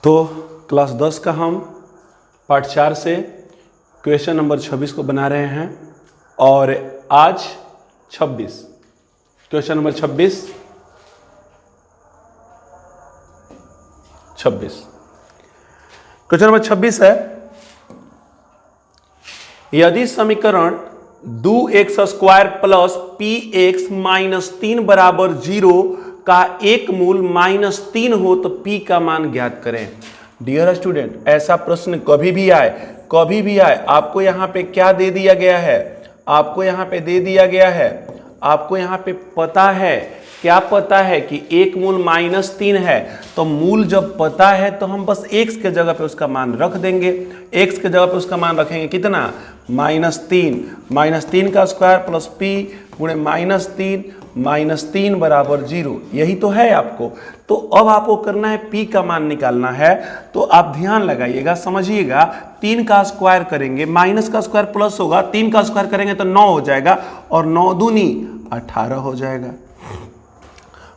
तो क्लास 10 का हम पार्ट 4 से क्वेश्चन नंबर 26 को बना रहे हैं और आज 26 क्वेश्चन नंबर 26 क्वेश्चन नंबर 26 है, यदि समीकरण 2x² प्लस px माइनस 3 बराबर 0 का एक मूल -3 हो तो p का मान ज्ञात करें। डियर स्टूडेंट, ऐसा प्रश्न कभी भी आए आपको यहां पे क्या दे दिया गया है, आपको यहां पे दे दिया गया है, आपको यहां पे पता है, क्या पता है कि एक मूल -3 है। तो मूल जब पता है तो हम बस x के जगह पे उसका मान रख देंगे। x के जगह पे उसका मान रखेंगे कितना, -3 का स्क्वायर प्लस p गुणे -3 बराबर 0। यही तो है आपको। तो अब आपको करना है p का मान निकालना है। तो आप ध्यान लगाइएगा, समझिएगा, 3 का स्क्वायर करेंगे, माइनस का स्क्वायर प्लस होगा, 3 का स्क्वायर करेंगे तो 9 हो जाएगा और 9 दूनी 18 हो जाएगा,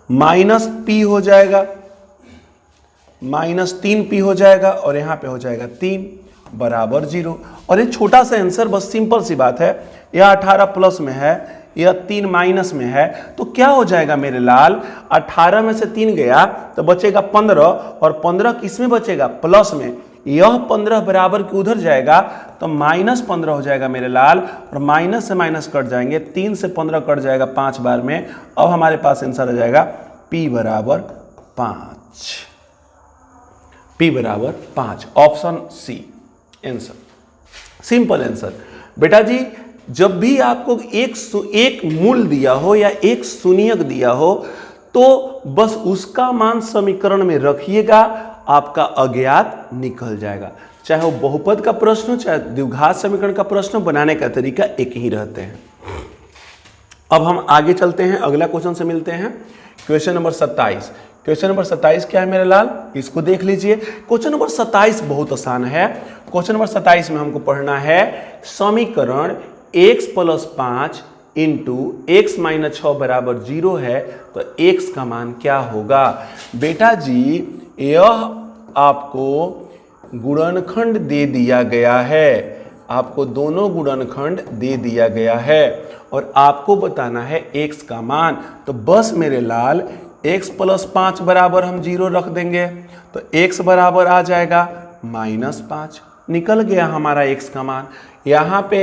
माइनस p हो जाएगा, -3p हो जाएगा और यहां पे हो जाएगा 3 बराबर 0। और ये छोटा सा आंसर, बस सिंपल सी बात है, यह 18 प्लस में है, यह 3 माइनस में है। तो क्या हो जाएगा मेरे लाल, 18 में से 3 गया तो बचेगा 15 और 15 किस में बचेगा, प्लस में। यह 15 बराबर के उधर जाएगा तो -15 हो जाएगा मेरे लाल, और माइनस से माइनस कट जाएंगे, 3 से 15 कट जाएगा 5 बार में। अब हमारे पास आंसर आ जाएगा p बराबर 5, p बराबर 5, option C answer, simple answer. बेटा जी, जब भी आपको एक मूल दिया हो या एक शून्यक दिया हो तो बस उसका मान समीकरण में रखिएगा, आपका अज्ञात निकल जाएगा। चाहे वो बहुपद का प्रश्न हो, चाहे द्विघात समीकरण का प्रश्न हो, बनाने का तरीका एक ही रहते हैं। अब हम आगे चलते हैं, अगला क्वेश्चन से मिलते हैं। Question number 27। क्वेश्चन नंबर 27 क्या है मेरे लाल, इसको देख लीजिए। क्वेश्चन नंबर 27 बहुत आसान है। क्वेश्चन नंबर 27 में हमको पढ़ना है समीकरण x + 5 इंटू x - 6 बराबर 0 है तो x का मान क्या होगा। बेटा जी, यह आपको गुणनखंड दे दिया गया है, आपको दोनों गुणनखंड दे दिया गया है और आपको बताना है x का मान। तो बस मेरे लाल x + 5 बराबर हम 0 रख देंगे तो x बराबर आ जाएगा -5, निकल गया हमारा x का मान। यहाँ पे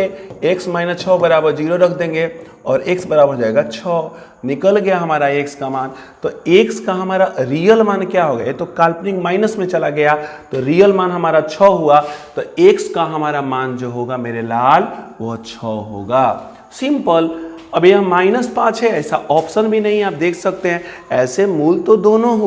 x - 6 बराबर 0 रख देंगे और x बराबर हो जाएगा 6, निकल गया हमारा x का मान। तो x का हमारा रियल मान क्या हो गया, ये तो काल्पनिक माइनस में चला गया तो रियल मान हमारा 6 हुआ। तो x का हमारा मान जो होगा मेरे लाल वो 6 होगा, सिंपल। अब यह -5 है, ऐसा ऑप्शन भी नहीं, आप देख सकते हैं। ऐसे मूल तो दोनों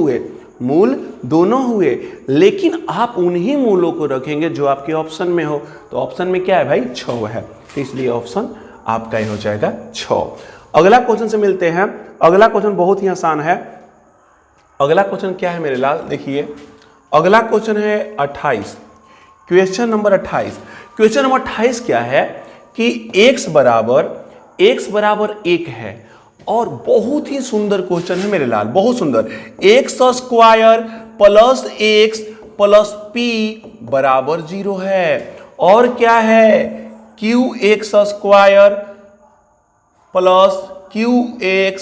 हुए, लेकिन आप उन्हीं मूलों को रखेंगे जो आपके ऑप्शन में हो। तो ऑप्शन में क्या है भाई, 6 है, तो इसलिए ऑप्शन आपका ही हो जाएगा 6। अगला क्वेश्चन से मिलते हैं। अगला क्वेश्चन बहुत ही आसान है। अगला क्वेश्चन क्या है मेरे लाल, देखिए अगला क्वेश्चन है 28, क्वेश्चन नंबर 28। क्वेश्चन नंबर 28 क्या है कि x बराबर 1 है और बहुत ही सुंदर क्वेश्चन है मेरे लाल, बहुत सुंदर। x² plus x plus p बराबर 0 है और क्या है, qx² प्लस qx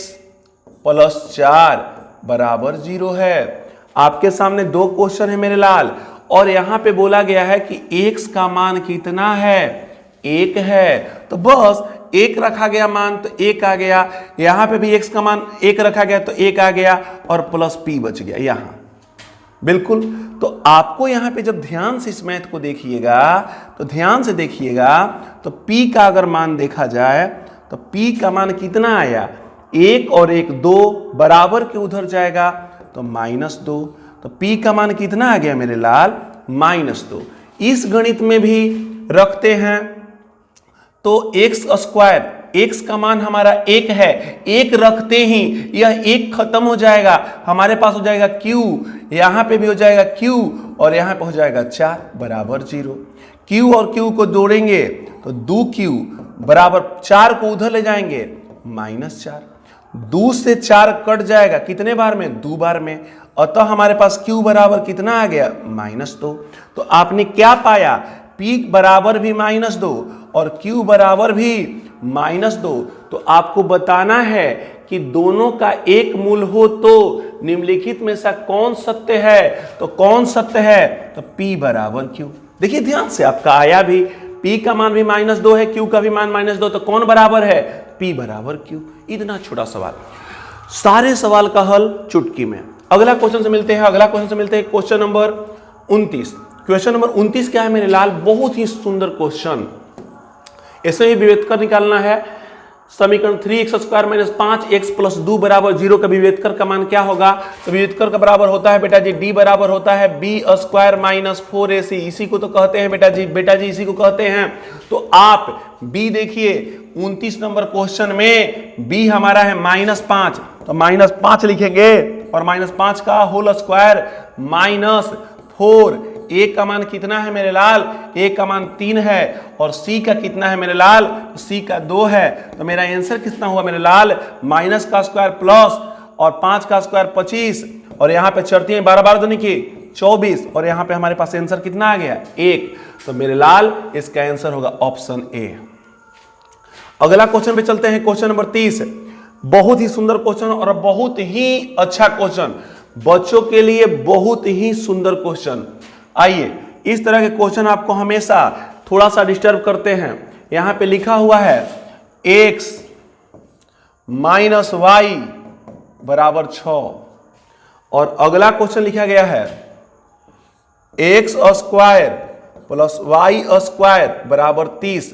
प्लस 4 बराबर 0 है। आपके सामने दो क्वेश्चन है मेरे लाल और यहां पे बोला गया है कि x का मान कितना है, 1 है। तो बस 1 रखा गया मान तो 1 आ गया, यहां पे भी x का मान 1 रखा गया तो 1 आ गया और प्लस p बच गया यहां, बिल्कुल। तो आपको यहां पे जब ध्यान से इस मैथ को देखिएगा तो ध्यान से देखिएगा तो p का अगर मान देखा जाए तो p का मान कितना आया, 1 और 1 2 बराबर के उधर जाएगा तो -2। तो p का मान कितना आ गया मेरे लाल, -2। इस गणित में भी रखते हैं तो x² x का मान हमारा 1 है, 1 रखते ही यह 1 खत्म हो जाएगा, हमारे पास हो जाएगा q, यहां पे भी हो जाएगा q और यहां पे हो जाएगा 4 बराबर 0। q और q को जोड़ेंगे तो 2q बराबर 4 को उधर ले जाएंगे -4, 2 से 4 कट जाएगा कितने बार में, 2 बार में। अतः हमारे पास q बराबर कितना आ गया -2। तो आपने क्या पाया, p बराबर भी -2 और q बराबर भी -2। तो आपको बताना है कि दोनों का एक मूल हो तो निम्नलिखित में से कौन सत्य है। तो कौन सत्य है, तो p बराबर q। देखिए ध्यान से, आपका आया भी p का मान भी -2 है, q का भी मान -2, तो कौन बराबर है, p बराबर q। इतना छोटा सवाल, सारे सवाल का हल चुटकी में। अगला क्वेश्चन से मिलते हैं, क्वेश्चन नंबर 29। क्वेश्चन नंबर 29 क्या है मेरे लाल, बहुत ही सुंदर क्वेश्चन। इसमें भी विभेदकर निकालना है। समीकरण 3x² - 5x + 2 बराबर 0 का विभेदकर का मान क्या होगा। तो विभेदकर का बराबर होता है बेटा जी d बराबर होता है b² - 4ac। इसी को तो कहते हैं बेटा जी इसी को कहते हैं। तो आप b देखिए 29 नंबर क्वेश्चन में b हमारा है -5, तो -5 लिखेंगे और -5 का होल स्क्वायर -4। a का मान कितना है मेरे लाल, a का मान 3 है और c का कितना है मेरे लाल, c का 2 है। तो मेरा आंसर कितना हुआ मेरे लाल, माइनस का स्क्वायर प्लस और 5 का स्क्वायर 25 और यहाँ पे चढ़ती है 12 12 दूनी की 24 और यहाँ पे हमारे पास आंसर कितना आ गया 1। तो मेरे लाल इसका आंसर होगा ऑप्शन ए। अगला क्वेश्चन पे चलते हैं, क्वेश्चन नंबर 30। बहुत ही सुंदर क्वेश्चन और बहुत ही अच्छा क्वेश्चन, बच्चों के लिए बहुत ही सुंदर क्वेश्चन। आइए, इस तरह के क्वेश्चन आपको हमेशा थोड़ा सा डिस्टर्ब करते हैं। यहां पे लिखा हुआ है x - y बराबर 6 और अगला क्वेश्चन लिखा गया है x² + y² बराबर 30।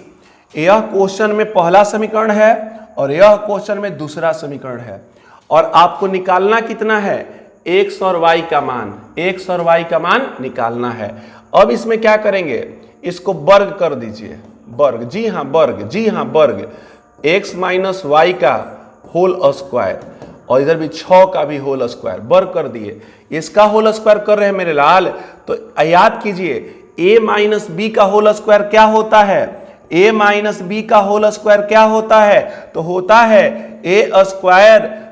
यह क्वेश्चन में पहला समीकरण है और यह क्वेश्चन में दूसरा समीकरण है और आपको निकालना कितना है, x और y का मान, x और y का मान निकालना है। अब इसमें क्या करेंगे, इसको वर्ग कर दीजिए, वर्ग, जी हाँ वर्ग, x - y का होल स्क्वायर और इधर भी 6 का भी होल स्क्वायर, वर्ग कर दिए। इसका होल स्क्वायर कर रहे हैं मेरे लाल, तो याद कीजिए a - b का होल स्क्वायर क्या होता है, a - b का होल स्क्वायर क्या होता है, तो होता है a²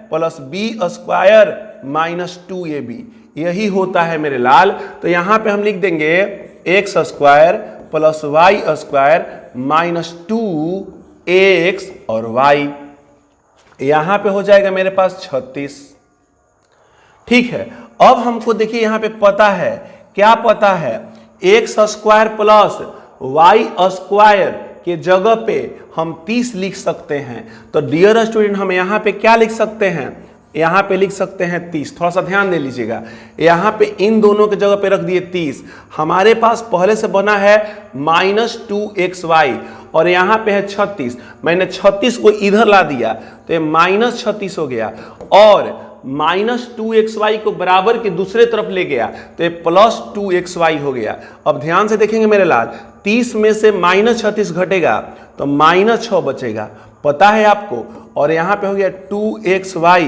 + b² - 2ab, यही होता है मेरे लाल। तो यहां पे हम लिख देंगे x² + y² - 2ax और y, यहां पे हो जाएगा मेरे पास 36। ठीक है, अब हमको देखिए यहां पे पता है, क्या पता है, x² + y² के जगह पे हम 30 लिख सकते हैं। तो डियर स्टूडेंट हम यहां पे क्या लिख सकते हैं, यहां पे लिख सकते हैं 30। थोड़ा सा ध्यान दे लीजिएगा, यहां पे इन दोनों के जगह पे रख दिए 30। हमारे पास पहले से बना है -2xy और यहां पे है 36, मैंने 36 को इधर ला दिया तो ये -36 हो गया और -2xy को बराबर के दूसरे तरफ ले गया तो ये +2xy हो गया। अब ध्यान से देखेंगे मेरे लाल, 30 में से -36 घटेगा तो -6 बचेगा, पता है आपको। और यहां पे हो गया 2xy,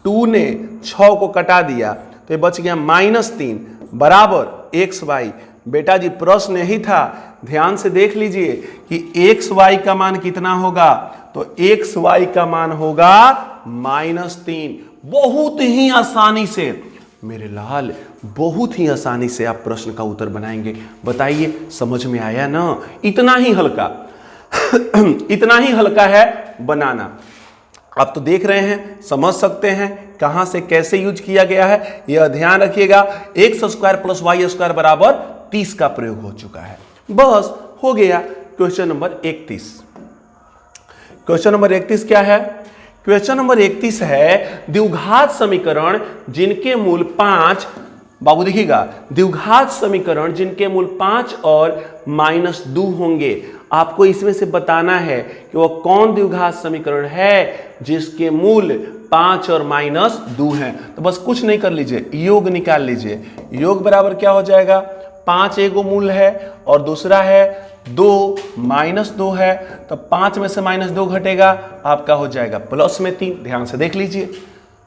2 ने 6 को कटा दिया तो ये बच गया -3 बराबर xy। बेटा जी प्रश्न यही था, ध्यान से देख लीजिए कि xy का मान कितना होगा, तो xy का मान होगा -3। बहुत ही आसानी से मेरे लाल, बहुत ही आसानी से आप प्रश्न का उत्तर बनाएंगे। बताइए समझ में आया ना, इतना ही हल्का इतना ही हल्का है बनाना। आप तो देख रहे हैं, समझ सकते हैं कहां से कैसे यूज किया गया है, यह ध्यान रखिएगा। x² + y² बराबर 30 का प्रयोग हो चुका है, बस हो गया। Question number 31। क्वेश्चन नंबर 31 क्या है, क्वेश्चन नंबर 31 है द्विघात समीकरण जिनके मूल 5, बाबू देखिएगा, द्विघात समीकरण जिनके मूल 5 और -2 होंगे। आपको इसमें से बताना है कि वह कौन द्विघात समीकरण है जिसके मूल 5 और -2 हैं। तो बस कुछ नहीं कर लीजिए, योग निकाल लीजिए। योग बराबर क्या हो जाएगा, 5 एगो मूल है और दूसरा है 2 -2 है, तो 5 में से -2 घटेगा, आपका हो जाएगा +3। ध्यान से देख लीजिए,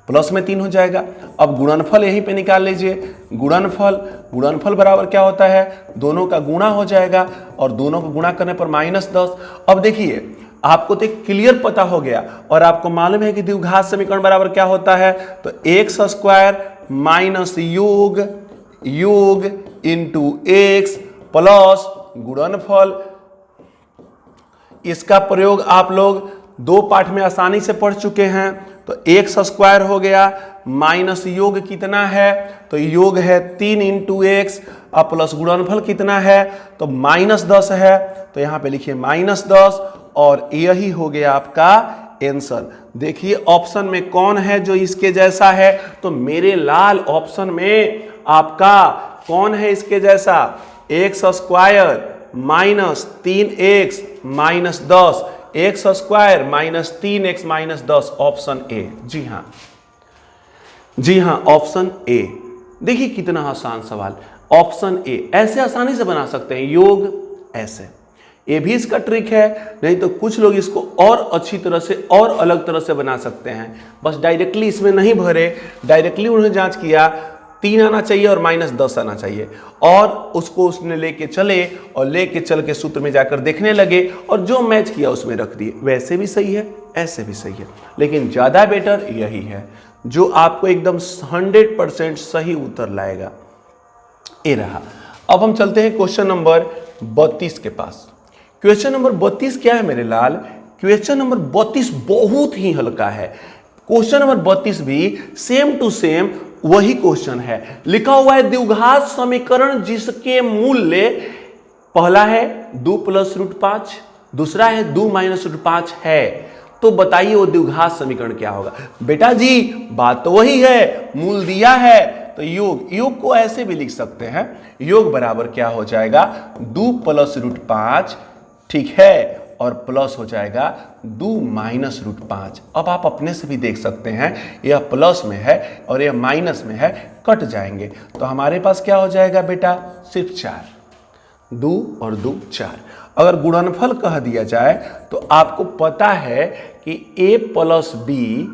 +3 हो जाएगा। अब गुणनफल यहीं पे निकाल लीजिए, गुणनफल बराबर क्या होता है, दोनों का गुणा हो जाएगा और दोनों को गुणा करने पर -10। अब देखिए आपको तो क्लियर पता हो गया और आपको मालूम है कि द्विघात समीकरण बराबर क्या होता है, तो x² minus yoga yoga into x plus गुणनफल। इसका प्रयोग आप लोग 2 पाठ में आसानी से पढ़ चुके हैं। तो एक्स स्क्वायर हो गया माइनस योग कितना है, तो योग है 3 इंटू एक्स और प्लस गुणनफल कितना है, तो -10 है। तो यहां पे लिखिए -10 और यही हो गया आपका आंसर। देखिए ऑप्शन में कौन है जो इसके जैसा है, तो मेरे लाल ऑप्शन में आपका कौन है इसके जैसा, x square minus 3x minus 10, x square minus 3x minus 10, option A. जी हाँ ऑप्शन ए। देखिए कितना आसान सवाल, ऑप्शन ए। ऐसे आसानी से बना सकते हैं योग, ऐसे ये भी इसका ट्रिक है। नहीं तो कुछ लोग इसको और अच्छी तरह से और अलग तरह से बना सकते हैं, बस डायरेक्टली इसमें नहीं भरे, डायरेक्टली उन्होंने जांच किया 3 आना चाहिए और -10 आना चाहिए, और उसको उसने लेके चले और लेके चल के सूत्र में जाकर देखने लगे और जो मैच किया उसमें रख दिए। वैसे भी सही है, ऐसे भी सही है, लेकिन ज़्यादा बेटर यही है जो आपको एकदम 100% सही उत्तर लाएगा। ये रहा। अब हम चलते हैं क्वेश्चन नंबर 32 के पास। क्वेश्चन नंबर 32 क्या है मेरे लाल, क्वेश्चन नंबर 32 बहुत ही हल्का है। क्वेश्चन नंबर 32 भी सेम टू सेम वही क्वेश्चन है। लिखा हुआ है द्विघात समीकरण जिसके मूल्य पहला है 2 + √5, दूसरा है 2 - √5 है, तो बताइए वो द्विघात समीकरण क्या होगा। बेटा जी बात तो वही है, मूल दिया है तो योग को ऐसे भी लिख सकते हैं, योग बराबर क्या हो जाएगा 2 + √5, ठीक है, और प्लस हो जाएगा 2 - √5। अब आप अपने से भी देख सकते हैं यह प्लस में है और यह माइनस में है, कट जाएंगे तो हमारे पास क्या हो जाएगा बेटा, सिर्फ 4, 2 और 2 4। अगर गुणनफल कह दिया जाए तो आपको पता है कि a + b,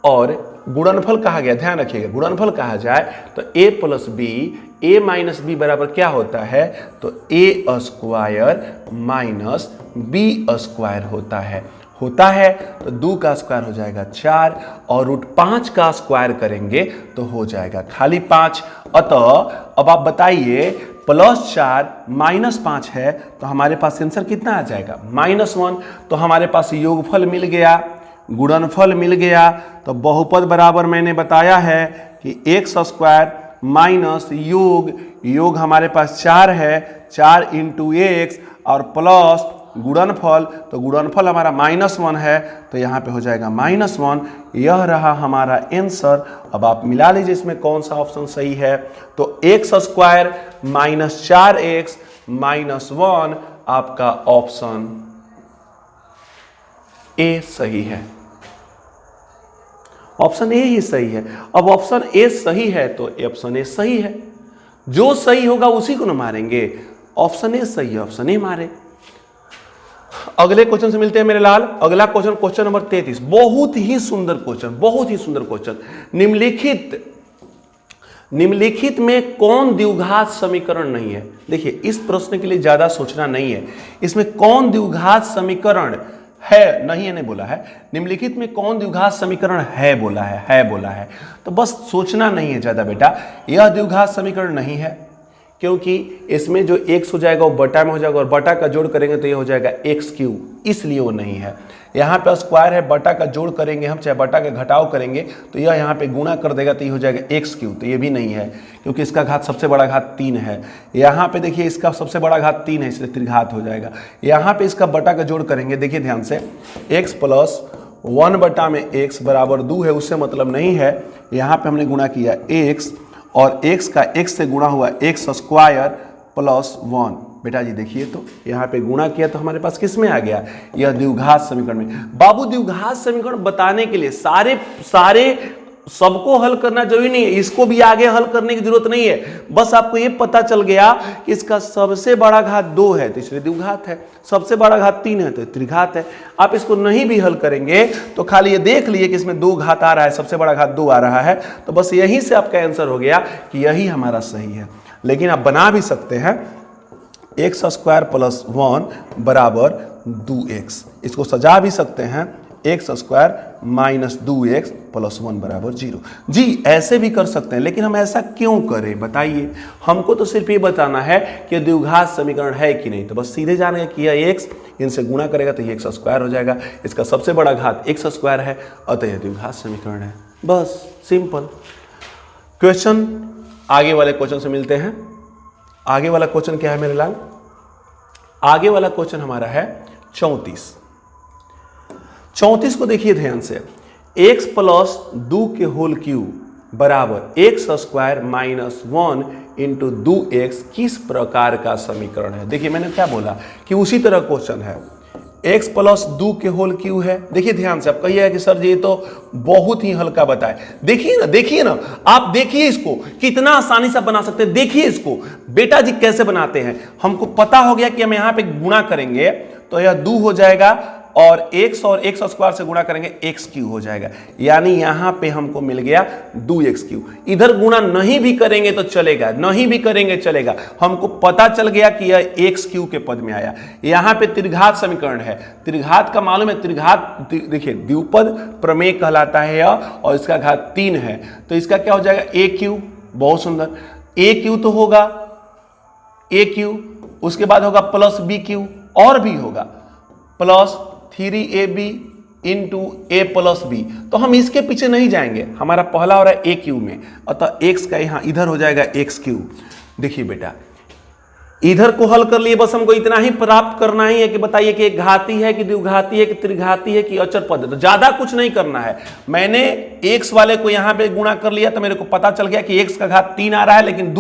और गुणनफल कहा गया, ध्यान रखिएगा गुणनफल कहा जाए तो a + b, a - b बराबर क्या होता है, तो a square minus b square होता है तो 2 का स्क्वायर हो जाएगा 4 और √5 का स्क्वायर करेंगे तो हो जाएगा खाली 5। अतः अब आप बताइए +4 -5 है तो हमारे पास आंसर कितना आ जाएगा, -1। तो हमारे पास योगफल मिल गया, गुणनफल मिल गया। तो बहुपद बराबर मैंने बताया है कि एक्स स्क्वायर माइनस योग हमारे पास 4 है, 4 इंटू एक्स और प्लस गुणनफल, तो गुणनफल हमारा -1 है तो यहाँ पे हो जाएगा -1। यह रहा हमारा आंसर। अब आप मिला लीजिए इसमें कौन सा ऑप्शन सही है, तो x square minus 4x minus 1 आपका ऑप्शन ए सही है, ऑप्शन ए ही सही है। अब ऑप्शन ए सही है तो ऑप्शन ए सही है, जो सही होगा उसी को न मारेंगे, ऑप्शन ए सही है, ऑप्शन ए मारे। अगले क्वेश्चन से मिलते हैं मेरे लाल। अगला क्वेश्चन, क्वेश्चन नंबर 33, बहुत ही सुंदर क्वेश्चन, बहुत ही सुंदर क्वेश्चन। निम्नलिखित में कौन द्विघात समीकरण नहीं है। देखिए इस प्रश्न के लिए ज्यादा सोचना नहीं है, इसमें कौन द्विघात समीकरण है, नहीं है नहीं बोला है, निम्नलिखित में कौन द्विघात समीकरण है बोला है, तो बस सोचना नहीं है ज्यादा बेटा। यह द्विघात समीकरण नहीं है क्योंकि इसमें जो x हो जाएगा वो बटा में हो जाएगा और बटा का जोड़ करेंगे तो ये हो जाएगा x3, इसलिए वो नहीं है। यहाँ पे स्क्वायर है, बटा का जोड़ करेंगे हम, चाहे बटा का घटाव करेंगे तो यह यहाँ पे गुणा कर देगा तो ये हो जाएगा x3, तो ये भी नहीं है क्योंकि इसका घात सबसे बड़ा घात 3 है। यहाँ पे देखिए इसका सबसे बड़ा घात 3 है इसलिए त्रिघात हो जाएगा। यहाँ पे इसका बटा का जोड़ करेंगे, देखिए ध्यान से, x + 1/x बराबर 2 है, उससे मतलब नहीं है। यहाँ पे हमने गुणा किया x और x का x से गुणा हुआ x स्क्वायर प्लस 1। बेटा जी देखिए तो यहाँ पे गुणा किया तो हमारे पास किस में आ गया, यह द्विघात समीकरण में। बाबू द्विघात समीकरण बताने के लिए सारे सबको हल करना जरूरी नहीं है, इसको भी आगे हल करने की जरूरत नहीं है। बस आपको ये पता चल गया कि इसका सबसे बड़ा घात 2 है तो इसलिए द्विघात है, सबसे बड़ा घात 3 है तो त्रिघात है। आप इसको नहीं भी हल करेंगे तो खाली ये देख लिए कि इसमें 2 घात आ रहा है, सबसे बड़ा घात 2 आ रहा है, तो बस यहीं से आपका आंसर हो गया कि यही हमारा सही है। लेकिन आप बना भी सकते हैं x² + 1 बराबर 2x, इसको सजा भी सकते हैं x square minus 2x plus 1 बराबर 0। जी ऐसे भी कर सकते हैं, लेकिन हम ऐसा क्यों करें बताइए। हमको तो सिर्फ ये बताना है कि द्विघात समीकरण है कि नहीं, तो बस सीधे जाने कि यह x इनसे गुणा करेगा तो ये एक्स स्क्वायर हो जाएगा, इसका सबसे बड़ा घात एक्स स्क्वायर है, अतः यह द्विघात समीकरण है। बस सिंपल क्वेश्चन। आगे वाले क्वेश्चन से मिलते हैं। आगे वाला क्वेश्चन क्या है मेरे लाल? आगे वाला क्वेश्चन हमारा है 34। 34 को देखिए ध्यान से। x प्लस 2 के होल क्यूब बराबर x square minus 1 into 2x किस प्रकार का समीकरण है? देखिए मैंने क्या बोला कि उसी तरह क्वेश्चन है। x प्लस 2 के होल क्यूब है। देखिए ध्यान से, आप कहिए कि सर जी ये तो बहुत ही हल्का बताए। देखिए ना आप देखिए इसको कितना आसानी से बना सकते हैं। देखिए इसको बेटा जी कैसे बनाते हैं। हमको पता हो गया कि हम यहां पे गुणा करेंगे तो यह 2 हो जाएगा और x और x स्क्वायर से गुणा करेंगे x क्यूब हो जाएगा, यानी यहां पे हमको मिल गया 2x क्यूब। इधर गुणा नहीं भी करेंगे तो चलेगा, नहीं भी करेंगे चलेगा, हमको पता चल गया कि यह x क्यूब के पद में आया। यहां पे त्रिघात समीकरण है, त्रिघात का मालूम है, त्रिघात देखिए द्विपद प्रमेय कहलाता है यह, और इसका घात 3 है, तो इसका क्या हो जाएगा a क्यूब। बहुत सुंदर, a क्यूब तो होगा a क्यूब, उसके बाद होगा प्लस b क्यूब, और भी होगा प्लस 3ab इंटू ए प्लस बी। तो हम इसके पीछे नहीं जाएंगे, हमारा पहला हो रहा है ए क्यूब में, अतः x का यहाँ इधर हो जाएगा एक्स क्यूब। देखिए बेटा इधर को हल कर लिए, बस हमको इतना ही प्राप्त करना ही है कि बताइए कि एक घाती है कि द्विघाती है कि त्रिघाती है कि अचर पद है। तो ज्यादा कुछ नहीं करना है। मैंने x वाले को यहाँ पे गुणा कर लिया तो मेरे को पता चल गया कि x का घात 3 आ रहा है, लेकिन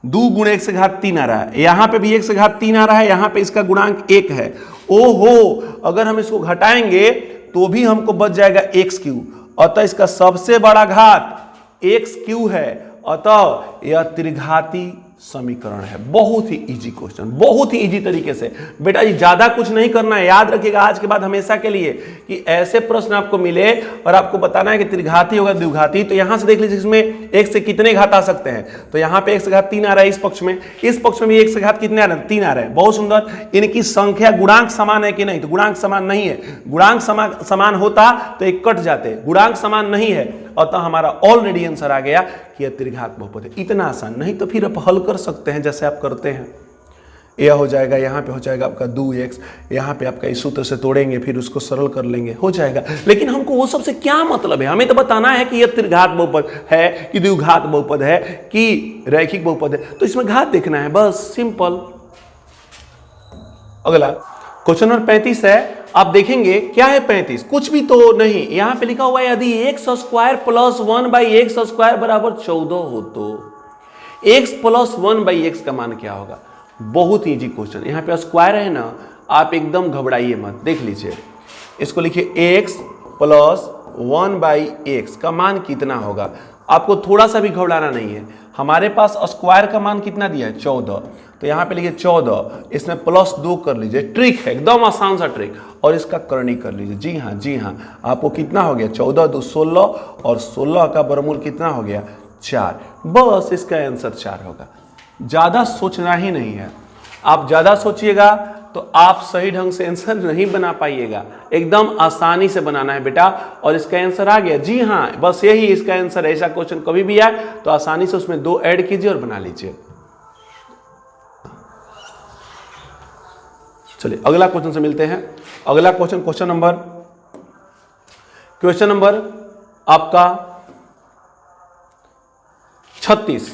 2 गुणे x का घात 3 आ रहा है, यहाँ पे भी x का घात 3 आ रहा है, यहाँ पे इसका गुणांक 1 है। ओहो, अगर हम इसको घटाएंगे तो भी हमको बच जाएगा एक्स क्यूब, अतः इसका सबसे बड़ा घात एक्स क्यूब है, अतः यह त्रिघाती समीकरण है। बहुत ही इजी क्वेश्चन, बहुत ही इजी तरीके से। बेटा जी ज्यादा कुछ नहीं करना है, याद रखिएगा आज के बाद हमेशा के लिए कि ऐसे प्रश्न आपको मिले और आपको बताना है कि त्रिघाती होगा द्विघाती, तो यहां से देख लीजिए इसमें x से कितने घात आ सकते हैं। तो यहां पे x से घात 3 आ रहा है इस पक्ष में, इस पक्ष में भी x से घात कितने आ रहे हैं? 3 आ रहे हैं। बहुत सुंदर। इनकी संख्या गुणांक समान है कि नहीं? तो गुणांक समान नहीं है। गुणांक समान होता तो एक कट जाते, गुणांक समान नहीं है, अतः हमारा ऑलरेडी आंसर आ गया कि यह त्रिघात बहुपद है। इतना आसान, नहीं तो फिर आप हल कर सकते हैं जैसे आप करते हैं। यह हो जाएगा, यहाँ पे हो जाएगा आपका 2x, यहाँ पे आपका इस सूत्र से तोड़ेंगे फिर उसको सरल कर लेंगे, हो जाएगा। लेकिन हमको वो सबसे क्या मतलब है? हमें तो बताना है कि यह त्रिघात बहुपद है कि द्विघात बहुपद है कि रैखिक बहुपद है, तो इसमें घात देखना है, बस सिंपल। अगला क्वेश्चन नंबर 35 है। आप देखेंगे क्या है 35, कुछ भी तो नहीं। यहां पे लिखा हुआ है यदि x square plus 1 by x square बराबर 14 हो तो x प्लस 1 बाई एक्स का मान क्या होगा? बहुत इजी क्वेश्चन। यहाँ पे स्क्वायर है ना, आप एकदम घबराइए मत। देख लीजिए, इसको लिखिए x प्लस 1 बाई एक्स का मान कितना होगा। आपको थोड़ा सा भी घबराना नहीं है। हमारे पास स्क्वायर का मान कितना दिया है? 14। तो यहाँ पे लिखिए 14, इसमें प्लस 2 कर लीजिए। ट्रिक है, एकदम आसान सा ट्रिक, और इसका करनी कर लीजिए। जी हाँ जी हाँ, आपको कितना हो गया? 14 2 16, और 16 का वर्गमूल कितना हो गया? 4। बस इसका आंसर 4 होगा। ज़्यादा सोचना ही नहीं है। आप ज़्यादा सोचिएगा तो आप सही ढंग से आंसर नहीं बना पाइएगा। एकदम आसानी से बनाना है बेटा, और इसका आंसर आ गया। जी हाँ, बस यही इसका आंसर है। ऐसा क्वेश्चन कभी भी आए तो आसानी से उसमें 2 ऐड कीजिए और बना लीजिए। चलिए अगला क्वेश्चन से मिलते हैं। अगला क्वेश्चन नंबर आपका 36।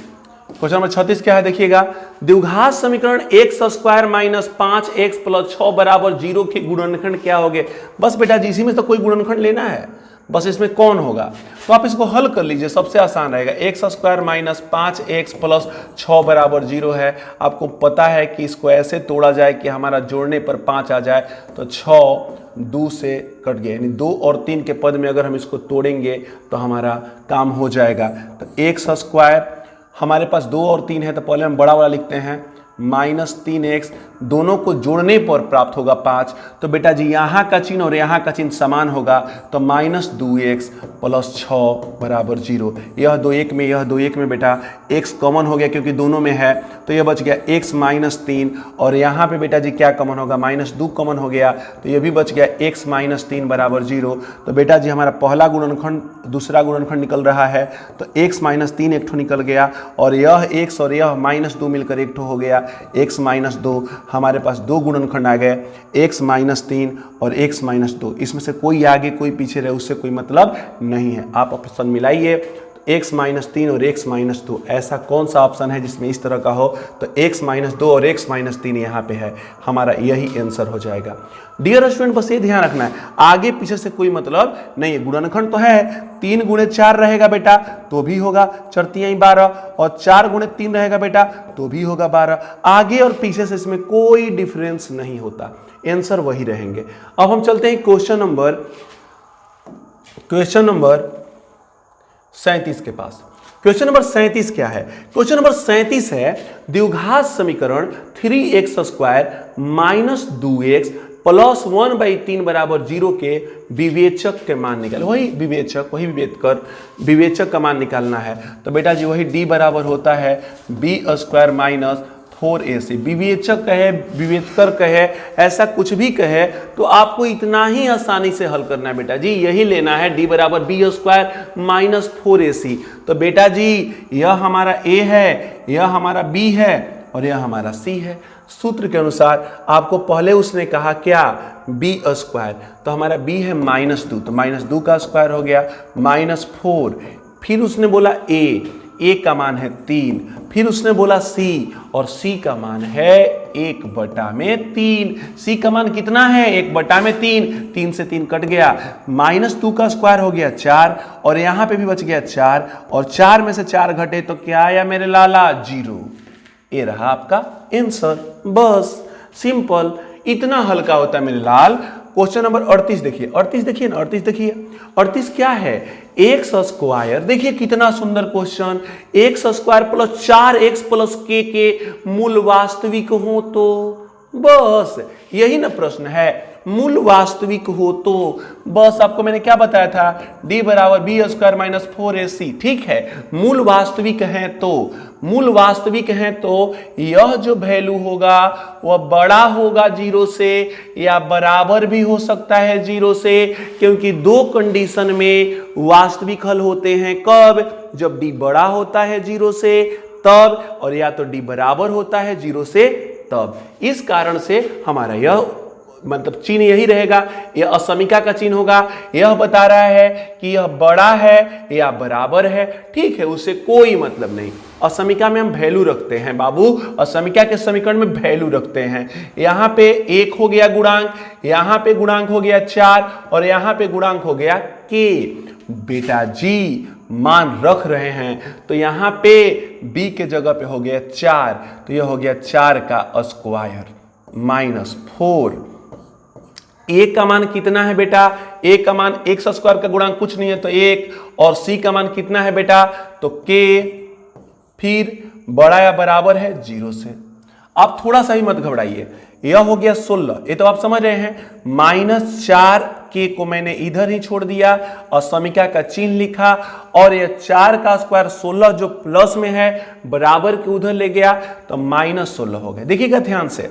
क्वेश्चन नंबर 36 क्या है? देखिएगा, द्विघात समीकरण x square minus 5x plus 6 बराबर 0 के गुणनखंड क्या होंगे? बस बेटा जी इसी में तो कोई गुणनखंड लेना है, बस इसमें कौन होगा? तो आप इसको हल कर लीजिए, सबसे आसान रहेगा। X square minus 5x plus 6 बराबर 0 है। आपको पता है कि इसको ऐसे तोड़ा जाए कि हमारा जोड़ने पर 5 आ जाए, तो 6 2 से कट गया, यानी 2 और 3 के पद में अगर हम इसको तोड़ेंगे तो हमारा काम हो जाएगा। तो एक्स स्क्वायर हमारे पास 2 और 3 है, तो पहले हम बड़ा वाला लिखते हैं, माइनस 3x, दोनों को जोड़ने पर प्राप्त होगा 5। तो बेटा जी यहाँ का चिन्ह और यहाँ का चिन्ह समान होगा, तो माइनस 2x प्लस 6 बराबर 0। यह 2 1 में, यह 2 1 में बेटा x कॉमन हो गया क्योंकि दोनों में है, तो तो ये बच गया x माइनस 3, और यहाँ पे बेटा जी क्या कॉमन होगा, -2 कॉमन हो गया, तो ये भी बच गया x माइनस 3 बराबर 0। तो बेटा जी हमारा पहला गुणनखंड दूसरा गुणनखंड निकल रहा है, तो x माइनस 3 एक ठो निकल गया, और यह x और यह -2 मिलकर एक ठो हो गया x माइनस 2। हमारे पास दो गुणनखंड आ गए, x माइनस 3 और x माइनस 2। इसमें से कोई आगे कोई पीछे रहे उससे कोई मतलब नहीं है। आप ऑप्शन मिलाइए, x माइनस 3 और x माइनस 2, ऐसा कौन सा ऑप्शन है जिसमें इस तरह का हो, तो x माइनस 2 और x माइनस 3 यहाँ पे है, हमारा यही आंसर हो जाएगा। डियर स्टूडेंट बस ये ध्यान रखना है, आगे पीछे से कोई मतलब नहीं है। गुणनखंड तो है, 3 गुणे 4 रहेगा बेटा तो भी होगा 4 12, और 4 गुणे 3 रहेगा बेटा तो भी होगा 12। आगे और पीछे से इसमें कोई डिफरेंस नहीं होता, आंसर वही रहेंगे। अब हम चलते हैं क्वेश्चन नंबर 37 के पास। क्वेश्चन नंबर 37 क्या है? क्वेश्चन नंबर 37 है द्विघात समीकरण 3x square minus 2x plus 1/3 बराबर 0 के विवेचक के मान निकाल। वही विवेचक का मान निकालना है। तो बेटा जी वही d बराबर होता है b स्क्वायर माइनस 4ac। विवेचक कहे, विवेचकर कहे, ऐसा कुछ भी कहे तो आपको इतना ही आसानी से हल करना है बेटा जी, यही लेना है d बराबर b स्क्वायर माइनस 4ac। तो बेटा जी यह हमारा a है, यह हमारा b है और यह हमारा c है। सूत्र के अनुसार आपको पहले उसने कहा क्या, b स्क्वायर, तो हमारा b है -2, तो -2 का स्क्वायर हो गया -4। फिर उसने बोला a का मान है 3, फिर उसने बोला c, और c का मान है 1/3। c का मान कितना है, 1/3, 3 से 3 कट गया, -2 का स्क्वायर हो गया 4, और यहाँ पे भी बच गया 4, और 4 में से 4 घटे तो क्या आया मेरे लाला, 0। ये रहा आपका आंसर, बस सिंपल, इतना हल्का होता है मेरे लाल। क्वेश्चन नंबर 38 देखिए, 38 देखिए ना, 38 देखिए, 38 क्या है, एक्स स्क्वायर। देखिए कितना सुंदर question, x square plus 4x plus के मूल वास्तविक हो तो, बस यही ना प्रश्न है, मूल वास्तविक हो तो। बस आपको मैंने क्या बताया था, d बराबर b स्क्वायर माइनस 4ac, ठीक है। मूल वास्तविक है तो यह जो वैल्यू होगा वह बड़ा होगा 0 से या बराबर भी हो सकता है 0 से, क्योंकि दो कंडीशन में वास्तविक हल होते हैं। कब, जब d बड़ा होता है 0 से तब, और या तो d बराबर होता है 0 से तब। इस कारण से हमारा यह मतलब चिन्ह यही रहेगा, यह असमिका का चिन्ह होगा। यह बता रहा है कि यह बड़ा है या बराबर है, ठीक है, उससे कोई मतलब नहीं। असमिका में हम वैल्यू रखते हैं बाबू, असमिका के समीकरण में वैल्यू रखते हैं। यहाँ पे 1 हो गया गुणांक, यहाँ पे गुणांक हो गया 4, और यहाँ पे गुणांक हो गया k। बेटा जी मान रख रहे हैं तो यहाँ पे b के जगह पे हो गया 4, तो यह हो गया 4 का स्क्वायर माइनस 4। a का मान कितना है बेटा, a का मान x स्क्वायर का गुणांक कुछ नहीं है तो 1, और c का मान कितना है बेटा, तो k, फिर बड़ा या बराबर है 0 से। आप थोड़ा सा ही मत घबराइए, यह हो गया 16, ये तो आप समझ रहे हैं। -4k को मैंने इधर ही छोड़ दिया और समीका का चिन्ह लिखा, और यह 4 का स्क्वायर 16 जो प्लस में है बराबर के उधर ले गया तो -16 हो गया। देखिएगा ध्यान से,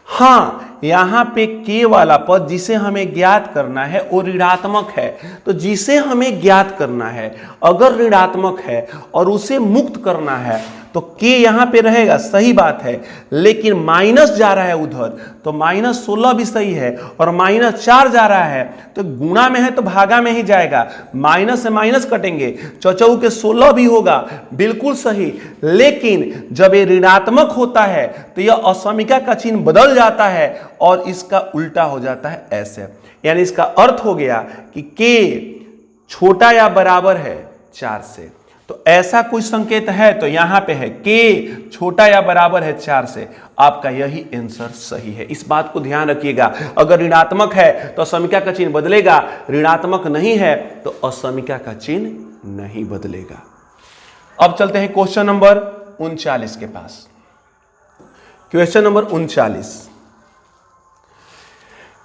हाँ यहाँ पे k वाला पद जिसे हमें ज्ञात करना है वो ऋणात्मक है, तो जिसे हमें ज्ञात करना है अगर ऋणात्मक है और उसे मुक्त करना है तो k यहाँ पे रहेगा, सही बात है, लेकिन माइनस जा रहा है उधर तो -16 भी सही है, और -4 जा रहा है तो गुणा में है तो भागा में ही जाएगा, माइनस से माइनस कटेंगे, चौचौ के 16 भी होगा, बिल्कुल सही। लेकिन जब ये ऋणात्मक होता है तो यह असमिका का चिन्ह बदल जाता है और इसका उल्टा हो जाता है ऐसे, यानी इसका अर्थ हो गया कि k छोटा या बराबर है 4 से। तो ऐसा कोई संकेत है तो यहां पे है k छोटा या बराबर है 4 से, आपका यही आंसर सही है। इस बात को ध्यान रखिएगा, अगर ऋणात्मक है तो असमिका का चिन्ह बदलेगा, ऋणात्मक नहीं है तो असमिका का चिन्ह नहीं बदलेगा। अब चलते हैं क्वेश्चन नंबर 39 के पास। क्वेश्चन नंबर 39,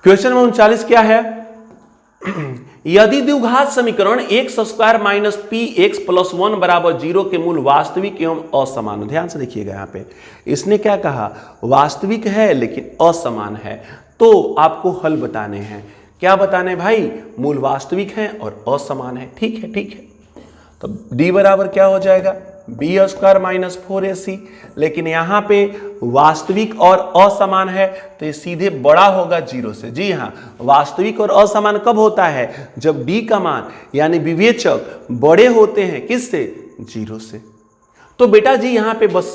क्वेश्चन नंबर 39 क्या है, यदि द्विघात समीकरण x square minus P x plus 1 बराबर 0 के मूल वास्तविक एवं असमान, ध्यान से देखिएगा यहां पे इसने क्या कहा, वास्तविक है लेकिन असमान है, तो आपको हल बताने हैं। क्या बताने भाई, मूल वास्तविक हैं और असमान है। ठीक है, ठीक है। तो d बराबर क्या हो जाएगा, बी स्क्वायर माइनस 4ac, लेकिन यहां पे वास्तविक और असमान है तो ये सीधे बड़ा होगा 0 से। जी हाँ, वास्तविक और असमान कब होता है, जब d का मान यानी विवेचक बड़े होते हैं किससे, 0 से। तो बेटा जी यहां पे बस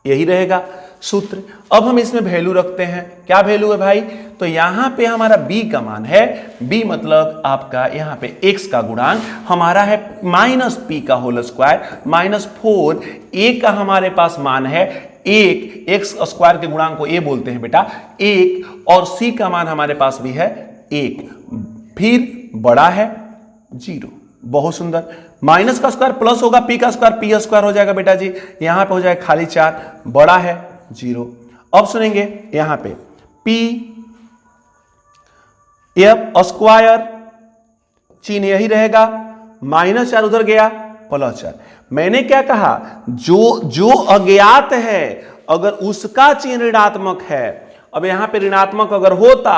यही रहेगा सूत्र। अब हम इसमें वैल्यू रखते हैं, क्या वैल्यू है भाई, तो यहां पे हमारा b का मान है, b मतलब आपका यहां पे x का गुणांक हमारा है माइनस पी का होल स्क्वायर माइनस 4, a का हमारे पास मान है 1, x स्क्वायर के गुणांक को a बोलते हैं बेटा 1, और c का मान हमारे पास भी है 1, फिर बड़ा है 0। बहुत सुंदर। माइनस का स्क्वायर प्लस होगा पी का स्क्वायर, पी स्क्वायर हो जाएगा बेटा जी, यहां पे हो जाएगा खाली 4, बड़ा है 0। अब सुनेंगे यहां पे पी एफ स्क्वायर, चिन्ह यही रहेगा, -4 उधर गया +4। मैंने क्या कहा, जो अज्ञात है अगर उसका चिन्ह ऋणात्मक है, अब यहां पे ऋणात्मक अगर होता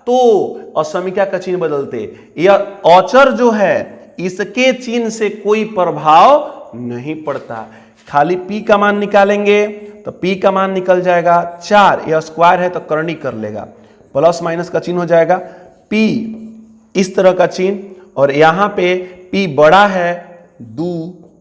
तो असमिका का चिन्ह बदलते, यह अचर जो है इसके चिन्ह से कोई प्रभाव नहीं पड़ता। खाली p का मान निकालेंगे तो p का मान निकल जाएगा 4, यह स्क्वायर है तो करनी कर लेगा, प्लस माइनस का चिन्ह हो जाएगा, p इस तरह का चिन्ह, और यहां पे p बड़ा है 2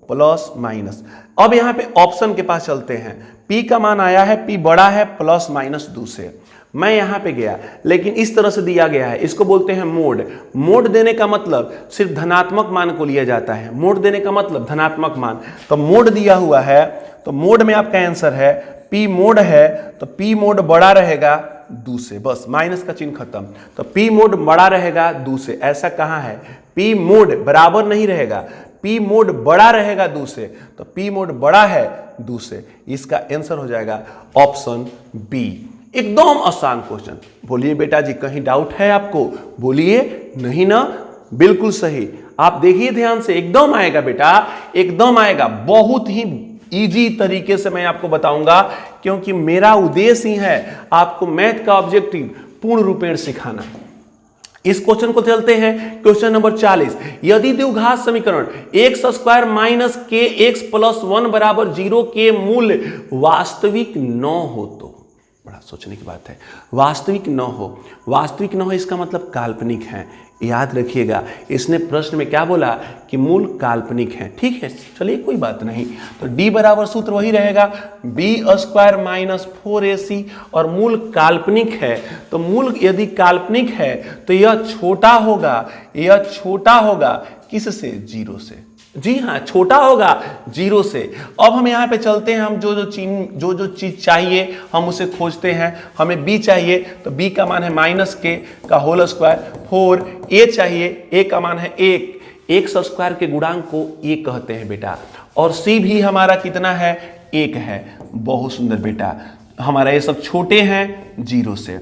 प्लस माइनस। अब यहां पे ऑप्शन के पास चलते हैं, p का मान आया है, p बड़ा है प्लस माइनस 2 से, मैं यहां पे गया लेकिन इस तरह से दिया गया है, इसको बोलते हैं मोड। मोड देने का मतलब सिर्फ धनात्मक मान को लिया जाता है, मोड देने का मतलब धनात्मक मान, तो मोड दिया हुआ है तो मोड में आपका आंसर है p मोड है तो p मोड बड़ा रहेगा 2 से, बस माइनस का चिन्ह खत्म। तो p मोड बड़ा रहेगा 2 से, ऐसा कहां है, p मोड बराबर नहीं रहेगा, p मोड बड़ा रहेगा 2 से, तो p मोड बड़ा है 2 से, इसका आंसर हो जाएगा ऑप्शन बी। एकदम आसान क्वेश्चन। बोलिए बेटा जी कहीं डाउट है आपको, बोलिए नहीं ना, बिल्कुल सही। आप देखिए ध्यान से, एकदम आएगा बेटा, एकदम आएगा, बहुत ही इजी तरीके से मैं आपको बताऊंगा, क्योंकि मेरा उद्देश्य ही है आपको मैथ का ऑब्जेक्टिव पूर्ण रूपेण सिखाना। इस क्वेश्चन को चलते हैं, क्वेश्चन नंबर 40। यदि द्विघात समीकरण एक्स स्क्वायर माइनस के एक्स प्लस 1 बराबर 0 के मूल वास्तविक न हो तो, बड़ा सोचने की बात है, वास्तविक न हो, वास्तविक न हो इसका मतलब काल्पनिक है। याद रखिएगा, इसने प्रश्न में क्या बोला कि मूल काल्पनिक है। ठीक है, चलिए कोई बात नहीं, तो d बराबर सूत्र वही रहेगा, बी स्क्वायर माइनस 4ac, और मूल काल्पनिक है तो मूल यदि काल्पनिक है तो यह छोटा होगा, यह छोटा होगा किससे, 0 से। जी हाँ, छोटा होगा 0 से। अब हम यहाँ पे चलते हैं, हम जो चीज चाहिए हम उसे खोजते हैं। हमें b चाहिए तो b का मान है माइनस के का होल स्क्वायर 4, a चाहिए, a का मान है 1, एक्स स्क्वायर के गुणांक को a कहते हैं बेटा, और c भी हमारा कितना है, 1 है। बहुत सुंदर बेटा, हमारा ये सब छोटे हैं 0 से।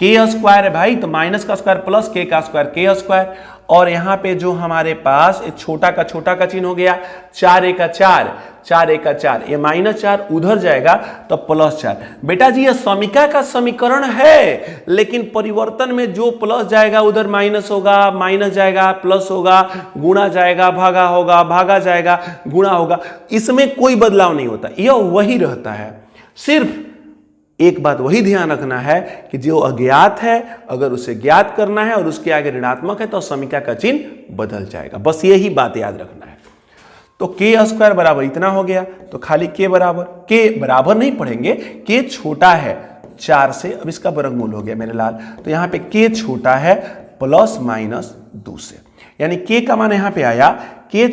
के स्क्वायर है भाई, तो माइनस का स्क्वायर प्लस के का स्क्वायर के स्क्वायर, और यहाँ पे जो हमारे पास छोटा का चिन्ह हो गया, 4 1 4, 4 1 4, ये -4 उधर जाएगा तो +4। बेटा जी ये समीका का समीकरण है, लेकिन परिवर्तन में जो प्लस जाएगा उधर माइनस होगा, माइनस जाएगा प्लस होगा, गुणा जाएगा भागा होगा, भागा जाएगा गुणा होगा, इसमें कोई बदलाव नहीं होता, यह वही रहता है। सिर्फ एक बात वही ध्यान रखना है कि जो अज्ञात है अगर उसे ज्ञात करना है और उसके आगे ऋणात्मक है तो समीका का चिन्ह बदल जाएगा, बस यही बात याद रखना है। तो के स्क्वायर बराबर इतना हो गया, तो खाली के बराबर नहीं पढ़ेंगे, के छोटा है 4 से, अब इसका वर्गमूल हो गया मेरे लाल, तो यहाँ पे के छोटा है प्लस माइनस 2 से, यानी के का मान यहाँ पे आया के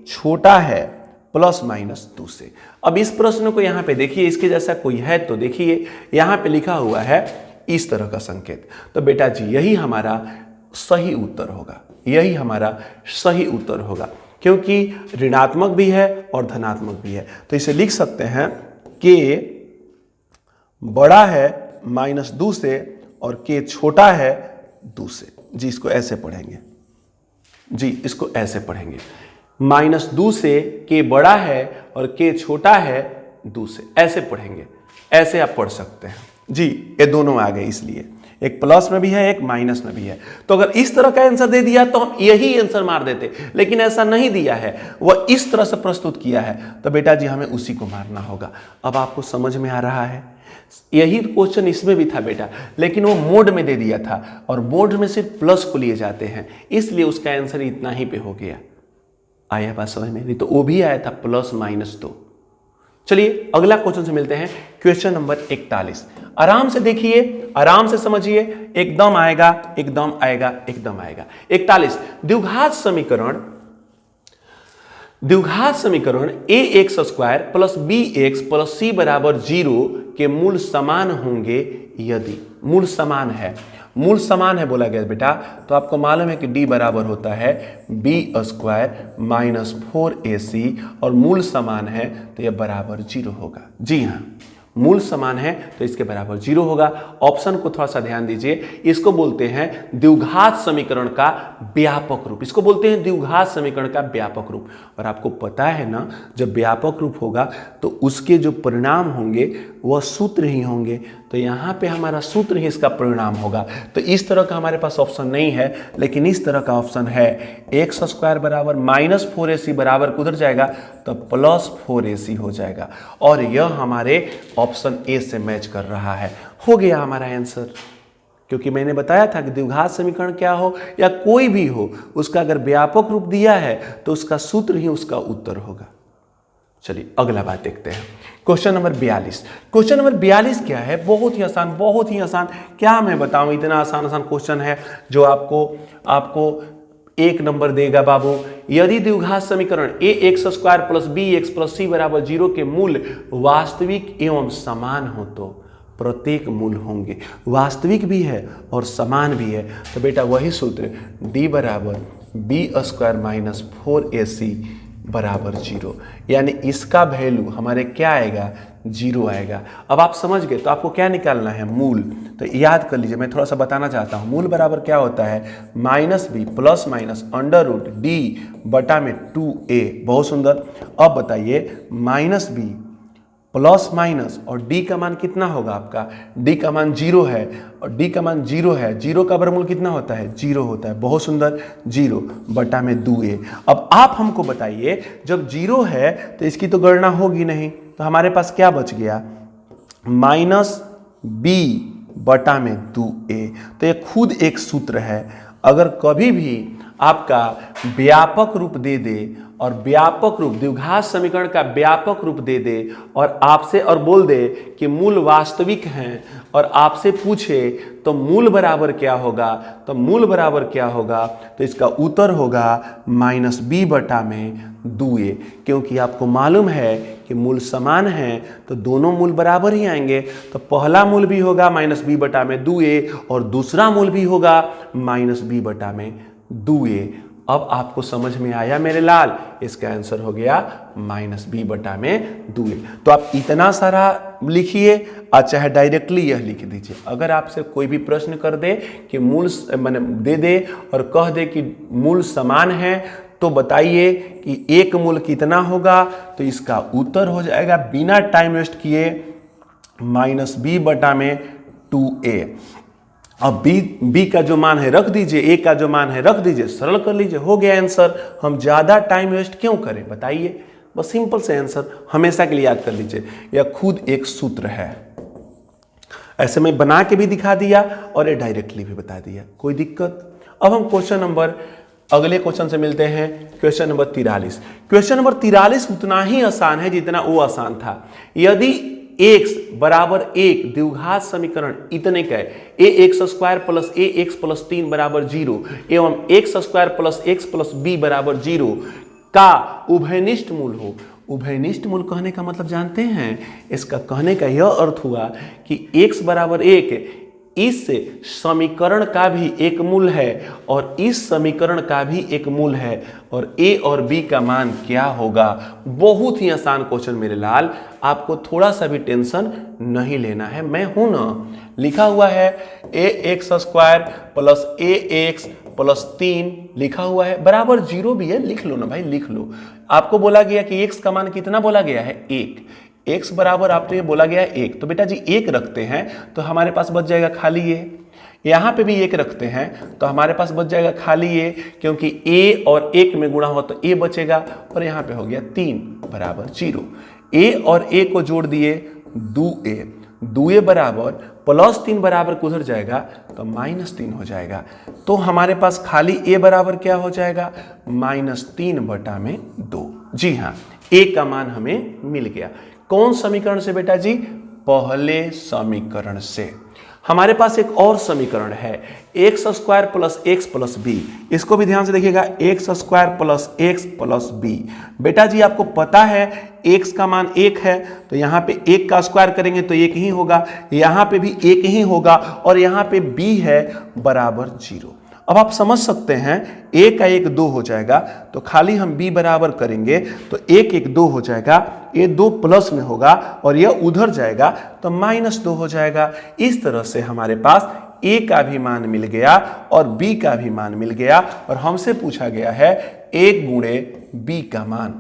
छोटा है प्लस माइनस 2 से। अब इस प्रश्न को यहाँ पे देखिए, इसके जैसा कोई है तो देखिए, यहाँ पे लिखा हुआ है इस तरह का संकेत, तो बेटा जी यही हमारा सही उत्तर होगा, यही हमारा सही उत्तर होगा, क्योंकि ऋणात्मक भी है और धनात्मक भी है। तो इसे लिख सकते हैं के बड़ा है -2 से और के छोटा है 2 से। जी इसको ऐसे पढ़ेंगे, जी इसको ऐसे पढ़ेंगे, -2 से k बड़ा है और k छोटा है 2 से, ऐसे पढ़ेंगे, ऐसे आप पढ़ सकते हैं। जी ये दोनों आ गए, इसलिए एक प्लस में भी है एक माइनस में भी है। तो अगर इस तरह का आंसर दे दिया तो हम यही आंसर मार देते, लेकिन ऐसा नहीं दिया है, वह इस तरह से प्रस्तुत किया है, तो बेटा जी हमें उसी को मारना होगा। अब आपको समझ में आ रहा है, यही क्वेश्चन इसमें भी था बेटा, लेकिन वो मोड में दे दिया था और मोड में सिर्फ प्लस को लिए जाते हैं, इसलिए उसका आंसर इतना ही पे हो गया। आया बात समझ में? नहीं तो वो भी आया था +-2। चलिए अगला क्वेश्चन से मिलते हैं, क्वेश्चन नंबर 41। आराम से देखिए, आराम से समझिए, एकदम आएगा एकदम आएगा एकदम आएगा। 41 द्विघात समीकरण ax² + bx + c = 0 के मूल समान होंगे यदि, मूल समान है, मूल समान है बोला गया बेटा, तो आपको मालूम है कि d बराबर होता है b² - 4ac और मूल समान है तो यह बराबर 0 होगा। जी हाँ, मूल समान है तो इसके बराबर 0 होगा। ऑप्शन को थोड़ा सा ध्यान दीजिए, इसको बोलते हैं द्विघात समीकरण का व्यापक रूप, इसको बोलते हैं द्विघात समीकरण का व्यापक रूप। और आपको पता है ना, जब व्यापक रूप होगा तो उसके जो परिणाम होंगे वह सूत्र ही होंगे, तो यहाँ पे हमारा सूत्र ही इसका परिणाम होगा। तो इस तरह का हमारे पास ऑप्शन नहीं है, लेकिन इस तरह का ऑप्शन है, x² बराबर -4ac बराबर किधर जाएगा तो +4ac हो जाएगा, और यह हमारे ऑप्शन ए से मैच कर रहा है। हो गया हमारा आंसर, क्योंकि मैंने बताया था कि द्विघात समीकरण क्या हो या कोई भी हो, उसका अगर व्यापक रूप दिया है तो उसका सूत्र ही उसका उत्तर होगा। चलिए अगला बात देखते हैं, क्वेश्चन नंबर 42। क्वेश्चन नंबर 42 क्या है? बहुत ही आसान, बहुत ही आसान, क्या मैं बताऊं, इतना आसान आसान क्वेश्चन है जो आपको 1 नंबर देगा बाबू। यदि द्विघात समीकरण ax² + bx + c = 0 के मूल वास्तविक एवं समान हो तो प्रत्येक मूल होंगे, वास्तविक भी है और समान भी है, तो बेटा वही सूत्र d बराबर b² - 4ac बराबर 0, यानी इसका वैल्यू हमारे क्या आएगा 0 आएगा। अब आप समझ गए, तो आपको क्या निकालना है? मूल। तो याद कर लीजिए, मैं थोड़ा सा बताना चाहता हूँ, मूल बराबर क्या होता है -b ± √d/2a। बहुत सुंदर। अब बताइए -b ± और d का मान कितना होगा आपका? d का मान 0 है और d का मान 0 है, 0 का वर्गमूल कितना होता है? 0 होता है। बहुत सुंदर, 0/2a। अब आप हमको बताइए, जब 0 है तो इसकी तो गणना होगी नहीं, तो हमारे पास क्या बच गया? -b/2a। तो ये खुद एक सूत्र है। अगर कभी भी आपका व्यापक रूप दे दे और व्यापक रूप, द्विघात समीकरण का व्यापक रूप दे दे और आपसे और बोल दे कि मूल वास्तविक हैं और आपसे पूछे तो मूल बराबर क्या होगा, तो मूल बराबर क्या होगा, तो इसका उत्तर होगा -b/2a, क्योंकि आपको मालूम है कि मूल समान है तो दोनों मूल बराबर ही आएंगे। तो पहला मूल भी होगा -b/2a और दूसरा मूल भी होगा -b/2a। अब आपको समझ में आया मेरे लाल? इसका आंसर हो गया -b/2a। तो आप इतना सारा लिखिए और चाहे डायरेक्टली यह लिख दीजिए। अगर आपसे कोई भी प्रश्न कर दे कि मूल माने दे दे और कह दे कि मूल समान है, तो बताइए कि एक मूल कितना होगा, तो इसका उत्तर हो जाएगा बिना टाइम वेस्ट किए -b/2a। अब b का जो मान है रख दीजिए, a का जो मान है रख दीजिए, सरल कर लीजिए, हो गया आंसर। हम ज्यादा टाइम वेस्ट क्यों करें बताइए? बस सिंपल से आंसर हमेशा के लिए याद कर लीजिए, यह खुद एक सूत्र है। ऐसे में बना के भी दिखा दिया और ये डायरेक्टली भी बता दिया, कोई दिक्कत? अब हम अगले क्वेश्चन से मिलते हैं, क्वेश्चन नंबर 43। क्वेश्चन नंबर 43 उतना ही आसान है जितना वो आसान था। यदि x बराबर 1 द्विघात समीकरण इतने का ax² + ax + 3 = 0 एवं x² + x + b = 0 का उभयनिष्ठ मूल हो। उभयनिष्ठ मूल कहने का मतलब जानते हैं? इसका कहने का यह अर्थ हुआ कि x बराबर 1 इस समीकरण का भी एक मूल है और इस समीकरण का भी एक मूल है और a और b का मान क्या होगा। बहुत ही आसान क्वेश्चन मेरे लाल, आपको थोड़ा सा भी टेंशन नहीं लेना है, मैं हूं ना। लिखा हुआ है ax² प्लस ax प्लस 3 लिखा हुआ है, बराबर 0 भी है, लिख लो ना भाई, लिख लो। आपको बोला गया कि x का मान कितना बोला गया है, 1, x बराबर आपको ये बोला गया है 1, तो बेटा जी 1 रखते हैं तो हमारे पास बच जाएगा खाली ये। यहाँ पे भी 1 रखते हैं तो हमारे पास बच जाएगा खाली ये, क्योंकि a और 1 में गुणा हुआ तो a बचेगा, और यहाँ पे हो गया 3 बराबर 0। a और a को जोड़ दिए 2a, 2a बराबर प्लस 3 बराबर उधर जाएगा तो -3 हो जाएगा। तो हमारे पास खाली a बराबर क्या हो जाएगा, -3/2। जी हाँ, a का मान हमें मिल गया। कौन समीकरण से बेटा जी, पहले समीकरण से। हमारे पास एक और समीकरण है x² plus x plus B, इसको भी ध्यान से देखिएगा, x² plus x plus B. बेटा जी आपको पता है x का मान 1 है तो यहाँ पे 1 का स्क्वायर करेंगे तो 1 ही होगा, यहाँ पे भी 1 ही होगा, और यहाँ पे b है बराबर 0। अब आप समझ सकते हैं a का 1 2 हो जाएगा, तो खाली हम b बराबर करेंगे तो 1 1 2 हो जाएगा, ये 2 प्लस में होगा और यह उधर जाएगा तो -2 हो जाएगा। इस तरह से हमारे पास a का भी मान मिल गया और b का भी मान मिल गया, और हमसे पूछा गया है a गुणे b का मान,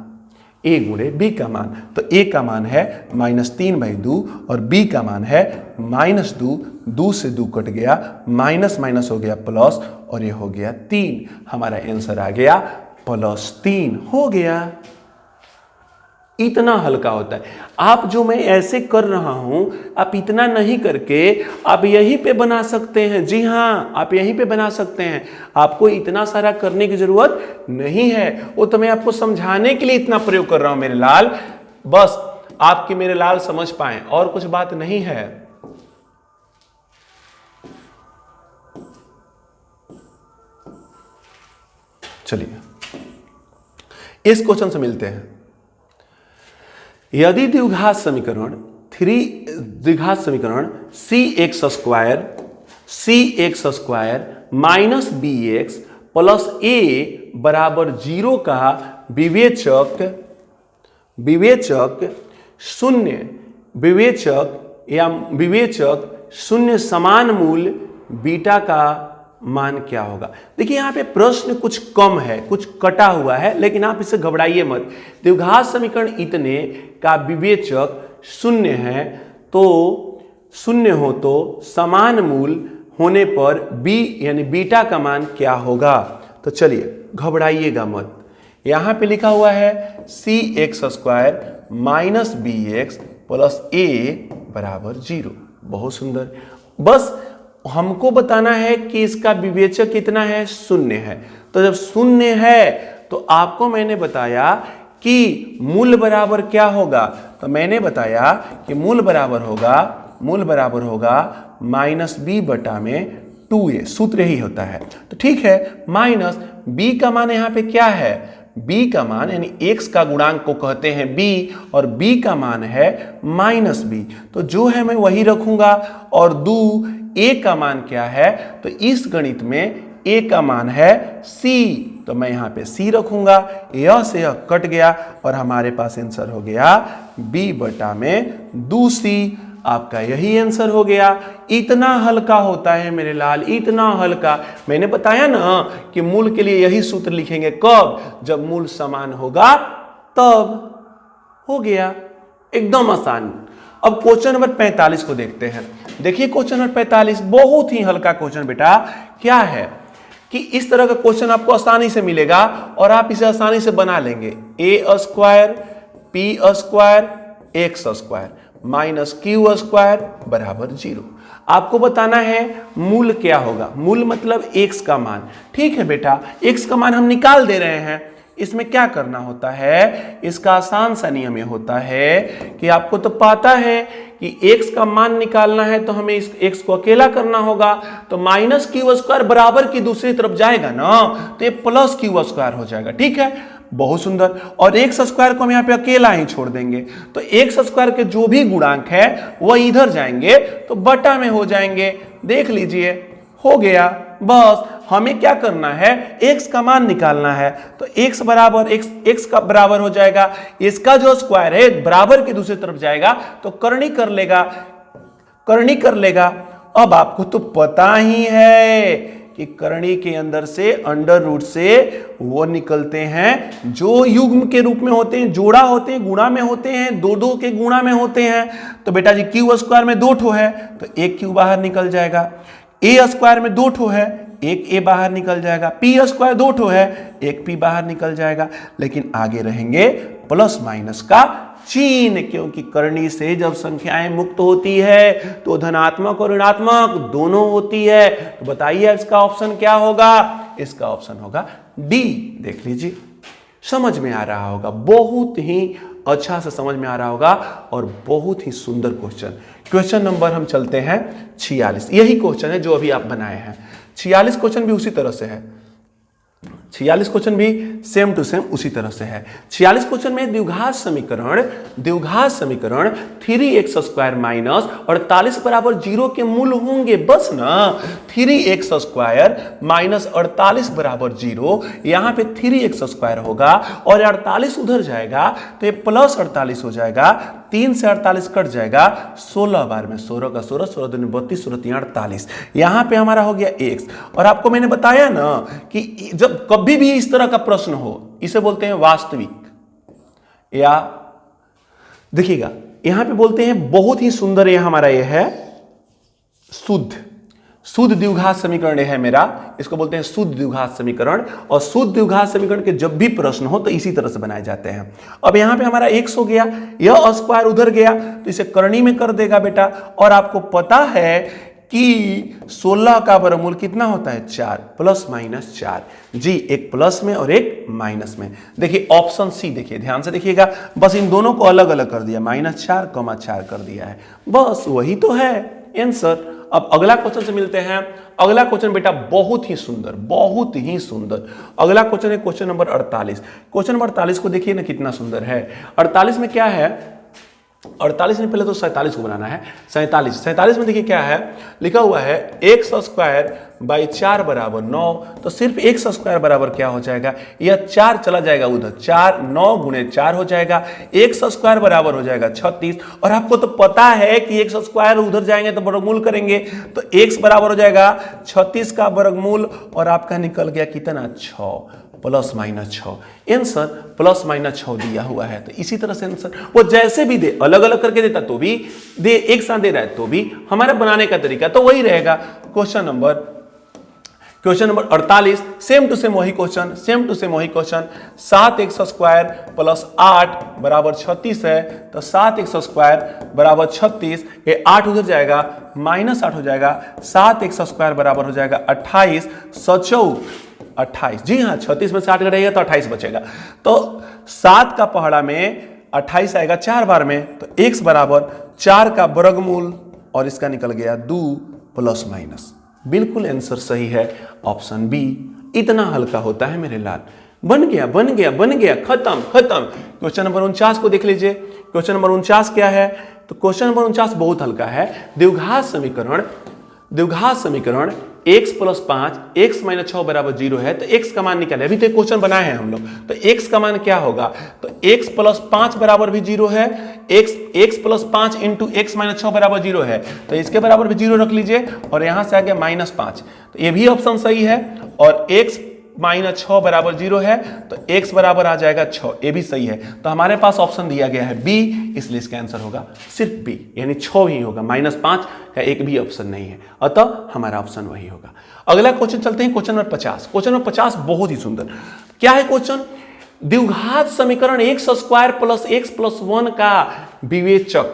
a गुणे b का मान। तो a का मान है -3/2 और b का मान है -2, 2 से 2 कट गया, माइनस माइनस हो गया प्लस, और ये हो गया 3। हमारा आंसर आ गया +3 हो गया। इतना हल्का होता है। आप जो मैं ऐसे कर रहा हूं, आप इतना नहीं करके आप यहीं पे बना सकते हैं। जी हां, आप यहीं पे बना सकते हैं, आपको इतना सारा करने की जरूरत नहीं है। वो तो मैं आपको समझाने के लिए इतना प्रयोग कर रहा हूं मेरे लाल, बस आपके मेरे लाल समझ पाए, और कुछ बात नहीं है। चलिए इस क्वेश्चन से मिलते हैं। यदि द्विघात समीकरण cx² minus bx plus a बराबर 0 का विवेचक शून्य समान मूल बीटा का मान क्या होगा। देखिए यहाँ पे प्रश्न कुछ कम है, कुछ कटा हुआ है, लेकिन आप इससे घबराइए मत। द्विघात समीकरण इतने का विवेचक शून्य है, तो शून्य हो तो समान मूल होने पर b यानी बीटा का मान क्या होगा। तो चलिए घबराइएगा मत। यहाँ पे लिखा हुआ है cx² minus bx plus a बराबर 0। बहुत सुंदर। बस हमको बताना है कि इसका विवेचक कितना है, शून्य है। तो जब शून्य है तो आपको मैंने बताया कि मूल बराबर क्या होगा, तो मैंने बताया कि मूल बराबर होगा -b/2a, सूत्र ही होता है। तो ठीक है, माइनस b का मान यहाँ पे क्या है, b का मान यानी x का गुणांक को कहते हैं b, और b का मान है -b। तो जो है मैं वही रखूंगा, और a का मान क्या है, तो इस गणित में a का मान है c, तो मैं यहाँ पे c रखूंगा। यह से यह कट गया और हमारे पास आंसर हो गया b/2c। आपका यही आंसर हो गया। इतना हल्का होता है मेरे लाल, इतना हल्का। मैंने बताया ना कि मूल के लिए यही सूत्र लिखेंगे, कब, जब मूल समान होगा तब। हो गया, एकदम आसान। अब क्वेश्चन नंबर 45 को देखते हैं। देखिए क्वेश्चन नंबर 45 बहुत ही हल्का क्वेश्चन बेटा। क्या है कि इस तरह का क्वेश्चन आपको आसानी से मिलेगा और आप इसे आसानी से बना लेंगे। a² p² x² minus q² बराबर 0। आपको बताना है मूल क्या होगा। मूल मतलब x का मान। ठीक है बेटा, x का मान हम निकाल दे रहे हैं। इसमें क्या करना होता है, इसका आसान सा नियम यह होता है कि आपको तो पता है कि x का मान निकालना है तो हमें इस x को अकेला करना होगा, तो -q² बराबर की दूसरी तरफ जाएगा ना, तो ये +q² हो जाएगा। ठीक है, बहुत सुंदर। और एक्स स्क्वायर को हम यहाँ पे अकेला ही छोड़ देंगे, तो एक्स स्क्वायर के जो भी गुणांक है वह इधर जाएंगे तो बटा में हो जाएंगे। देख लीजिए, हो गया। बस हमें क्या करना है, x का मान निकालना है। तो x बराबर x का बराबर हो जाएगा, इसका जो स्क्वायर है बराबर की दूसरी तरफ जाएगा तो करनी कर लेगा। अब आपको तो पता ही है कि करनी के अंदर से अंडर रूट से वो निकलते हैं जो युग्म के रूप में होते हैं, जोड़ा होते हैं, गुणा में होते हैं, दो के गुणा में होते हैं। तो बेटा जी क्यू स्क्वायर में 2 ठो है तो एक क्यू बाहर निकल जाएगा, ए स्क्वायर में 2 ठो है एक ए बाहर निकल जाएगा, पी स्क्वायर 2 ठो है एक पी बाहर निकल जाएगा। लेकिन आगे रहेंगे प्लस माइनस का चिन्ह, क्योंकि करनी से जब संख्याएं मुक्त होती है तो धनात्मक और ऋणात्मक दोनों होती है। तो बताइए इसका ऑप्शन क्या होगा, इसका ऑप्शन होगा डी। देख लीजिए, समझ में आ रहा होगा, बहुत ही अच्छा से समझ में आ रहा होगा और बहुत ही सुंदर क्वेश्चन नंबर हम चलते हैं 46। यही क्वेश्चन है जो अभी आप बनाए हैं। 46 क्वेश्चन भी उसी तरह से है, 46 क्वेश्चन भी सेम टू सेम उसी तरह से है। 46 क्वेश्चन में द्विघात समीकरण 3x स्क्वायर माइनस 48 बराबर 0 के मूल होंगे। बस ना, 3x स्क्वायर माइनस 48 बराबर 0, यहां पे 3x स्क्वायर होगा और 48 उधर जाएगा तो ये प्लस 48 हो जाएगा। 3 से 48 कट जाएगा, 16 बार में 16 का 16, 16 दूनी 32, 16 तीन 48। यहां पे हमारा हो गया x। और आपको मैंने बताया ना कि जब कभी भी इस तरह का प्रश्न हो, इसे बोलते हैं वास्तविक, या देखिएगा यहां पे बोलते हैं बहुत ही सुंदर, ये हमारा ये है शुद्ध द्विघात समीकरण है मेरा, इसको बोलते हैं शुद्ध द्विघात समीकरण। और शुद्ध द्विघात समीकरण के जब भी प्रश्न हो तो इसी तरह से बनाए जाते हैं। अब यहां पे हमारा x हो गया, यह स्क्वायर उधर गया तो इसे करनी में कर देगा बेटा। और आपको पता है कि 16 का वर्गमूल कितना होता है, 4 प्लस माइनस 4 जी, एक प्लस में और एक माइनस में। देखिए ऑप्शन सी, देखिए ध्यान से देखिएगा, बस इन दोनों को अलग अलग कर दिया, -4, 4 कर दिया है, बस वही तो है आंसर। अब अगला क्वेश्चन से मिलते हैं। अगला क्वेश्चन बेटा बहुत ही सुंदर। अगला क्वेश्चन है क्वेश्चन नंबर 48। क्वेश्चन नंबर 48 को देखिए ना कितना सुंदर है। 48 में क्या है, 48 में पहले तो 47 को बनाना है। 47 में देखिए क्या है, लिखा हुआ है एक्स स्क्वायर बाई 4 बराबर 9। तो सिर्फ एक्स स्क्वायर बराबर क्या हो जाएगा, यह 4 चला जाएगा उधर, 4 9 गुणे 4 हो जाएगा, एक्स स्क्वायर बराबर हो जाएगा 36। और आपको तो पता है कि एक्स स्क्वायर उधर जाएंगे तो वर्गमूल करेंगे, तो एक्स बराबर हो जाएगा 36 का वर्गमूल और आपका निकल गया कितना, 6 plus minus 6। Answer plus minus 6 दिया हुआ है। तो इसी तरह से आंसर वो जैसे भी दे, अलग अलग करके देता तो भी दे, एक साथ दे रहा है तो भी, हमारा बनाने का तरीका तो वही रहेगा। Question number 48 same to same वही क्वेश्चन। 7x स्क्वायर प्लस 8 बराबर 36 है, तो 7x स्क्वायर बराबर 36, ये 8 उधर जाएगा -8 हो जाएगा, 7x स्क्वायर बराबर हो जाएगा 28, 28, जी हाँ 36 में 60 घटेगा तो 28 बचेगा। तो 7 का पहाड़ा में 28 आएगा 4 बार में, तो x बराबर 4 का वर्गमूल और इसका निकल गया 2 प्लस माइनस। बिल्कुल आंसर सही है ऑप्शन बी। इतना हल्का होता है मेरे लाल, बन गया, खत्म। क्वेश्चन नंबर 49 को देख लीजिए। क्वेश्चन नंबर 49 क्या है, तो क्वेश्चन नंबर 49 बहुत हल्का है। द्विघात समीकरण x प्लस 5 x माइनस 6 बराबर 0 है, तो x का मान निकाले। अभी तो क्वेश्चन बनाए हैं हम लोग, तो x का मान क्या होगा, तो x प्लस 5 बराबर भी 0 है, x plus 5 into x minus 6 बराबर 0 है, तो इसके बराबर भी 0 रख लीजिए और यहां से आ गया -5, तो ये भी ऑप्शन सही है। और x माइनस 6 बराबर 0 है तो x बराबर आ जाएगा 6, ये भी सही है। तो हमारे पास ऑप्शन दिया गया है बी, इसलिए इसका आंसर होगा सिर्फ बी, यानी 6 ही होगा, -5 का एक भी ऑप्शन नहीं है, अतः हमारा ऑप्शन वही होगा। अगला क्वेश्चन चलते हैं क्वेश्चन नंबर 50। क्वेश्चन नंबर 50 बहुत ही सुंदर। क्या है क्वेश्चन, द्विघात समीकरण x square plus x plus 1 का विवेचक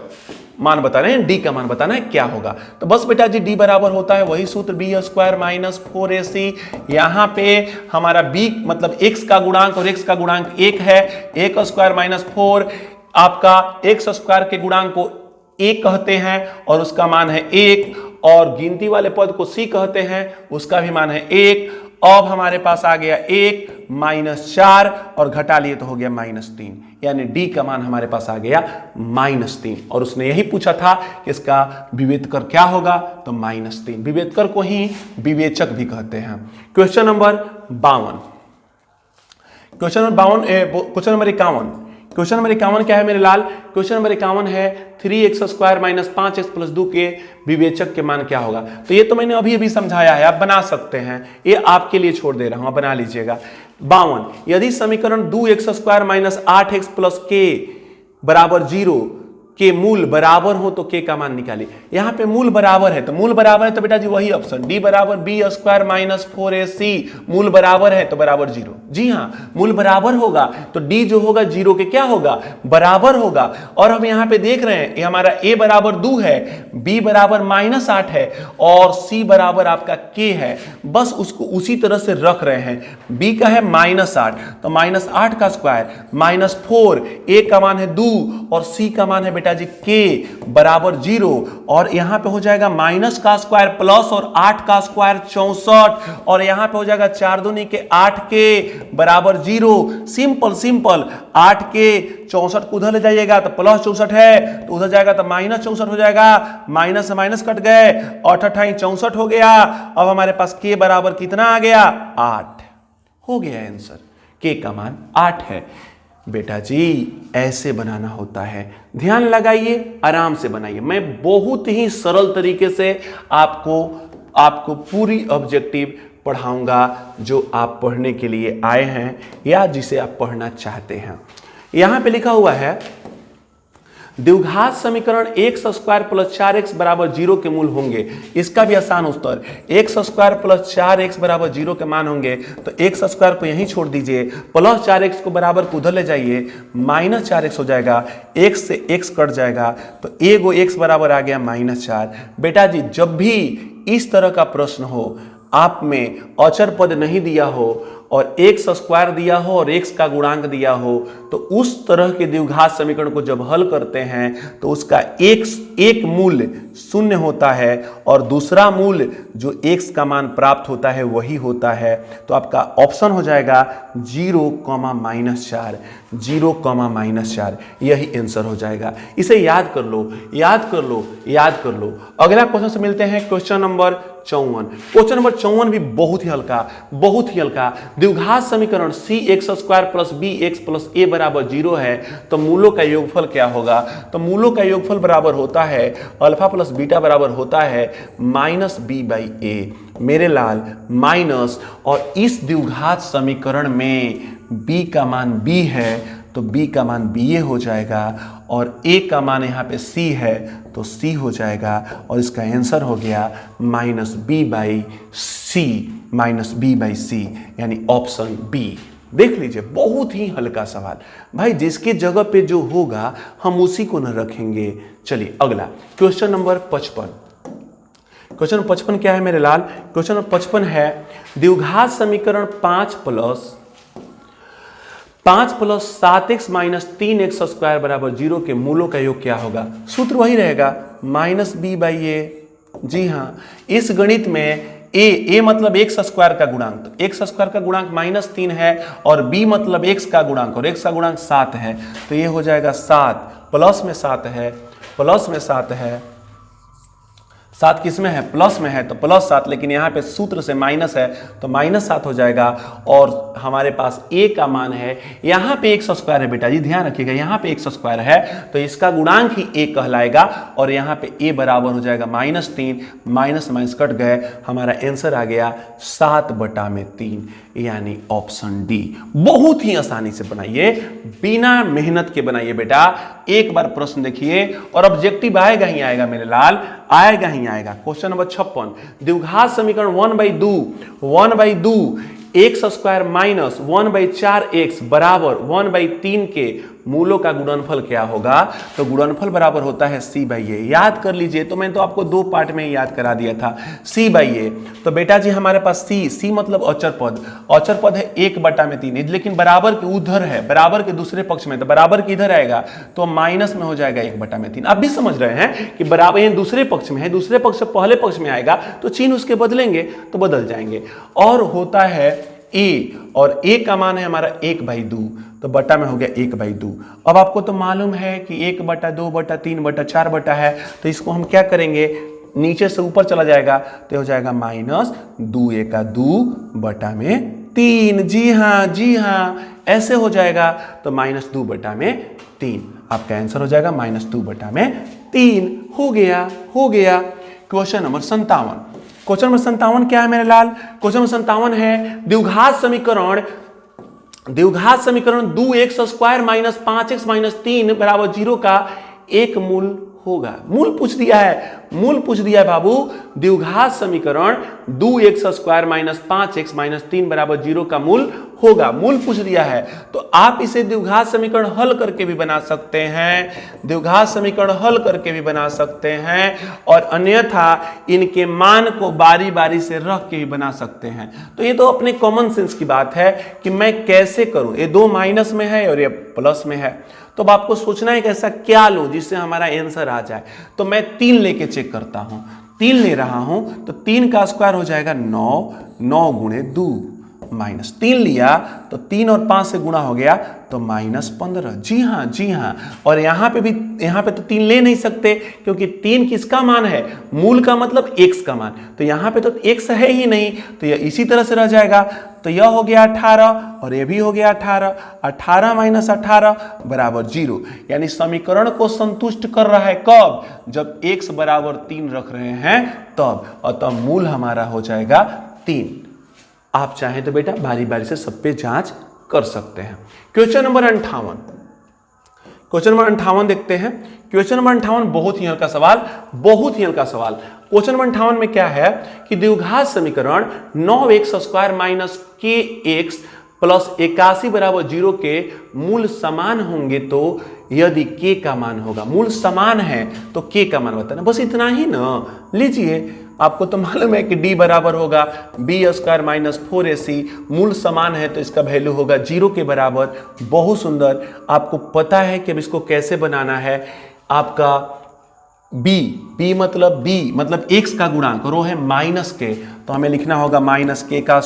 मान बता रहे हैं, डी का मान बताना है क्या होगा। तो बस बेटा जी डी बराबर होता है वही सूत्र बी स्क्वायर माइनस 4ac। यहां पे हमारा बी मतलब x का गुणांक और x का गुणांक 1 है, 1 स्क्वायर माइनस 4 आपका x स्क्वायर के गुणांक को 1 कहते हैं और उसका मान है 1, और गिनती वाले पद को c कहते हैं, उसका भी मान है 1, अब हमारे पास आ गया 1 -4 और घटा लिए तो हो गया -3, यानी डी का मान हमारे पास आ गया -3। और उसने यही पूछा था कि इसका विवेतकर क्या होगा, तो -3। विवेतकर को ही विवेचक भी कहते हैं। Question number 52, question number 51। Question number 51 क्या है मेरे लाल? क्वेश्चन नंबर 51 है 3x² - 5x + 2 के विवेचक के मान क्या होगा। तो ये तो मैंने अभी अभी समझाया है, आप बना सकते हैं, ये आपके लिए छोड़ दे रहा हूं, आप बना लीजिएगा। 52, यदि समीकरण 2x² - 8x + k = 0 के मूल बराबर हो तो k का मान निकालिए। यहां पे मूल बराबर है, तो मूल बराबर है तो बेटा जी वही ऑप्शन d = b² - 4ac, मूल बराबर है तो बराबर 0। जी हां, मूल बराबर होगा तो d जो होगा 0 के क्या होगा, बराबर होगा। और हम यहां पे देख रहे हैं ये हमारा a बराबर 2 है, b बराबर -8 है और c बराबर आपका k है। बस उसको उसी तरह से रख रहे हैं। b का है -8 तो -8 का स्क्वायर -4, a का मान है 2 और c का मान है बेटा जी k बराबर 0। और यहां पे हो जाएगा माइनस का स्क्वायर प्लस और 8 का स्क्वायर 64 और यहां पे हो जाएगा 4 दूनी के 8k बराबर 0। सिंपल सिंपल, 8k 64 को उधर ले जाइएगा तो +64 है, तो उधर जाएगा तो -64 हो जाएगा, माइनस से माइनस कट गए, 8 × 8 = 64 हो गया। अब हमारे पास k बराबर कितना आ गया, 8 हो गया आंसर, k का मान 8 है। बेटा जी ऐसे बनाना होता है, ध्यान लगाइए, आराम से बनाइए। मैं बहुत ही सरल तरीके से आपको पूरी ऑब्जेक्टिव पढ़ाऊंगा जो आप पढ़ने के लिए आए हैं या जिसे आप पढ़ना चाहते हैं। यहां पे लिखा हुआ है द्विघात समीकरण x² + 4x = 0 के मूल होंगे। इसका भी आसान उत्तर, x² + 4x = 0 के मान होंगे तो x² को यहीं छोड़ दीजिए, +4x को बराबर को उधर ले जाइए, -4x हो जाएगा, x से x कट जाएगा तो एगो x बराबर आ गया -4। बेटा जी जब भी इस तरह का प्रश्न हो, आप में अचर पद नहीं दिया हो और x² दिया हो और x का गुणांक दिया हो, तो उस तरह के द्विघात समीकरण को जब हल करते हैं तो उसका एक मूल्य 0 होता है और दूसरा मूल्य जो x का मान प्राप्त होता है वही होता है। तो आपका ऑप्शन हो जाएगा 0, -4, 0, -4, यही आंसर हो जाएगा। इसे याद कर लो, याद कर लो, याद कर लो। अगला क्वेश्चन से मिलते हैं, क्वेश्चन नंबर 54। क्वेश्चन नंबर 54 भी बहुत ही हल्का, बहुत ही हल्का। द्विघात समीकरण cx² + bx + a = 0 है तो मूलों का योगफल क्या होगा? तो मूलों का योगफल बराबर होता है अल्फा प्लस बीटा बराबर होता है -b/a। मेरे लाल माइनस, और इस द्विघात समीकरण में b का मान b है तो b का मान ba हो जाएगा और a का मान यहाँ पे c है तो c हो जाएगा और इसका आंसर हो गया -b/c, यानी ऑप्शन बी। देख लीजिए बहुत ही हल्का सवाल भाई, जिसके जगह पे जो होगा हम उसी को न रखेंगे। चलिए अगला क्वेश्चन नंबर 55। क्वेश्चन नंबर 55 क्या है मेरे लाल? क्वेश्चन नंबर 55 है द्विघात समीकरण 5 + 7x - 3x² = 0 के मूलों का योग क्या होगा? सूत्र वही रहेगा -b/a। जी हाँ, इस गणित में a मतलब x² का गुणांक, तो x² का गुणांक -3 है और b मतलब x का गुणांक और x का गुणांक 7 है तो ये हो जाएगा 7 प्लस में 7 है, प्लस में 7 है, 7 किस में है? प्लस में है तो +7, लेकिन यहाँ पे सूत्र से माइनस है तो -7 हो जाएगा और हमारे पास a का मान है, यहाँ पे x² है बेटा जी, ध्यान रखिएगा, यहाँ पे x² है तो इसका गुणांक ही a कहलाएगा और यहाँ पे a बराबर हो जाएगा -3, माइनस कट गए, हमारा आंसर आ गया 7/3, यानी ऑप्शन डी। बहुत ही आसानी से बनाइए, बिना मेहनत के बनाइए बेटा। एक बार प्रश्न देखिए और ऑब्जेक्टिव आएगा ही आएगा मेरे लाल, आएगा ही आएगा। क्वेश्चन नंबर 56, द्विघात समीकरण 1/2 x² - 1/4x = 1/3 के मूलों का गुणनफल क्या होगा, तो गुणनफल बराबर होता है c बाई ए। याद कर लीजिए, तो मैंने तो आपको 2 पार्ट में ही याद करा दिया था, c बाई ए। तो बेटा जी हमारे पास c मतलब अचर पद है 1/3, लेकिन बराबर के उधर है, बराबर के दूसरे पक्ष में, तो बराबर के इधर आएगा तो माइनस में हो जाएगा 1/3। आप भी समझ रहे हैं कि बराबर दूसरे पक्ष में है, दूसरे पक्ष से पहले पक्ष में आएगा तो चिन्ह उसके बदलेंगे तो बदल जाएंगे। और होता है a, और a का मान है हमारा 1/2, तो बटा में हो गया 1/2। अब आपको तो मालूम है कि 1/2/3/4 बटा है, तो इसको हम क्या करेंगे, नीचे से ऊपर चला जाएगा तो हो जाएगा -2 जी हाँ ऐसे हो जाएगा, तो -2/3 आपका आंसर हो जाएगा -2/3। हो गया। Question number 57। क्वेश्चन नंबर 57 क्या है मेरे लाल? क्वेश्चन नंबर 57 है द्विघात समीकरण 2x² - 5x - 3 = 0 का एक मूल होगा। मूल पूछ दिया है बाबू। द्विघात समीकरण 2x² - 5x - 3 = 0 का मूल होगा, मूल पूछ दिया है। तो आप इसे द्विघात समीकरण हल करके भी बना सकते हैं, और अन्यथा इनके मान को बारी बारी से रख के भी बना सकते हैं। तो ये तो अपने कॉमन सेंस की बात है कि मैं कैसे करूं। ये 2 माइनस में है और ये प्लस में है, तो अब आपको सोचना है कि ऐसा क्या लूं जिससे हमारा आंसर आ जाए। तो मैं 3 लेके चेक करता हूं, 3 ले रहा हूं, तो 3 का स्क्वायर हो जाएगा 9 गुणे 2, -3 लिया तो 3 और 5 से गुणा हो गया तो -15। जी हाँ। और यहाँ पे तो 3 ले नहीं सकते, क्योंकि 3 किसका मान है, मूल का मतलब x का मान, तो यहाँ पे तो x है ही नहीं, तो यह इसी तरह से रह जाएगा। तो यह हो गया 18 और यह भी हो गया 18। 18 - 18 = 0, यानी समीकरण को संतुष्ट कर रहा है कब, जब x = 3 रख रहे हैं तब, और तब मूल हमारा हो जाएगा 3। आप चाहें तो बेटा बारी बारी से सब पे जांच कर सकते हैं। क्वेश्चन नंबर 58 देखते हैं। क्वेश्चन नंबर 58 बहुत ही हल्का सवाल। क्वेश्चन नंबर 58 में क्या है कि द्विघात समीकरण 9x² - kx + 81 = 0 के मूल समान होंगे, तो यदि k का मान होगा, मूल समान है तो k का मान बताना, बस इतना ही ना। लीजिए, आपको तो मालूम है कि d बराबर होगा b² - 4ac, मूल समान है तो इसका वैल्यू होगा 0 के बराबर। बहुत सुंदर। आपको पता है कि अब इसको कैसे बनाना है। आपका b मतलब x का गुणांक, रो है -k, तो हमें लिखना होगा -k² -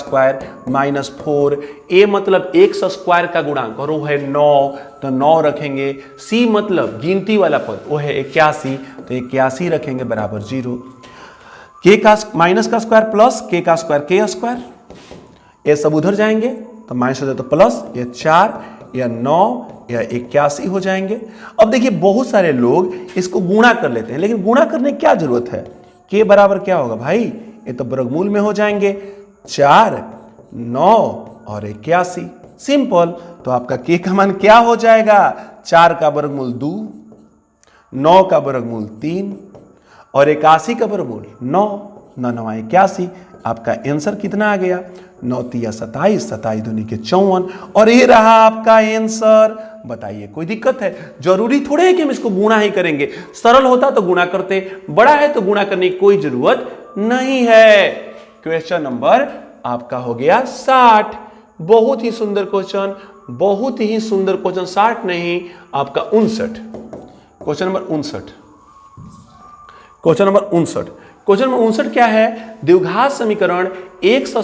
4। a मतलब x² का गुणांक, रो है 9, तो 9 रखेंगे। c मतलब गिनती वाला पद, वो है 81, तो 81 रखेंगे बराबर 0। k का माइनस का स्क्वायर प्लस k का स्क्वायर k², ये सब उधर जाएंगे तो माइनस हो जाए तो प्लस, ये 4 या 9 या 81 हो जाएंगे। अब देखिए बहुत सारे लोग इसको गुणा कर लेते हैं, लेकिन गुणा करने की क्या जरूरत है, k बराबर क्या होगा भाई, ये तो वर्गमूल में हो जाएंगे, 4 9 और 81, सिंपल। तो आपका k का मान क्या हो जाएगा, 4 का वर्गमूल 2, 9 का वर्गमूल 3 और 81 का वर्गमूल 9, 9 81। आपका आंसर कितना आ गया, 9 3 27, 27 दूनी के 54, और ये रहा आपका आंसर। बताइए कोई दिक्कत है? जरूरी थोड़े है कि हम इसको गुणा ही करेंगे, सरल होता तो गुणा करते, बड़ा है तो गुणा करने की कोई जरूरत नहीं है। क्वेश्चन नंबर आपका हो गया 60। बहुत ही सुंदर क्वेश्चन, 60 नहीं आपका 59। क्वेश्चन नंबर 59 क्या है, द्विघात समीकरण x² -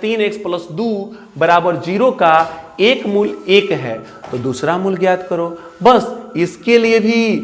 3x + 2 = 0 का एक मूल 1 है, तो दूसरा मूल ज्ञात करो। बस इसके लिए भी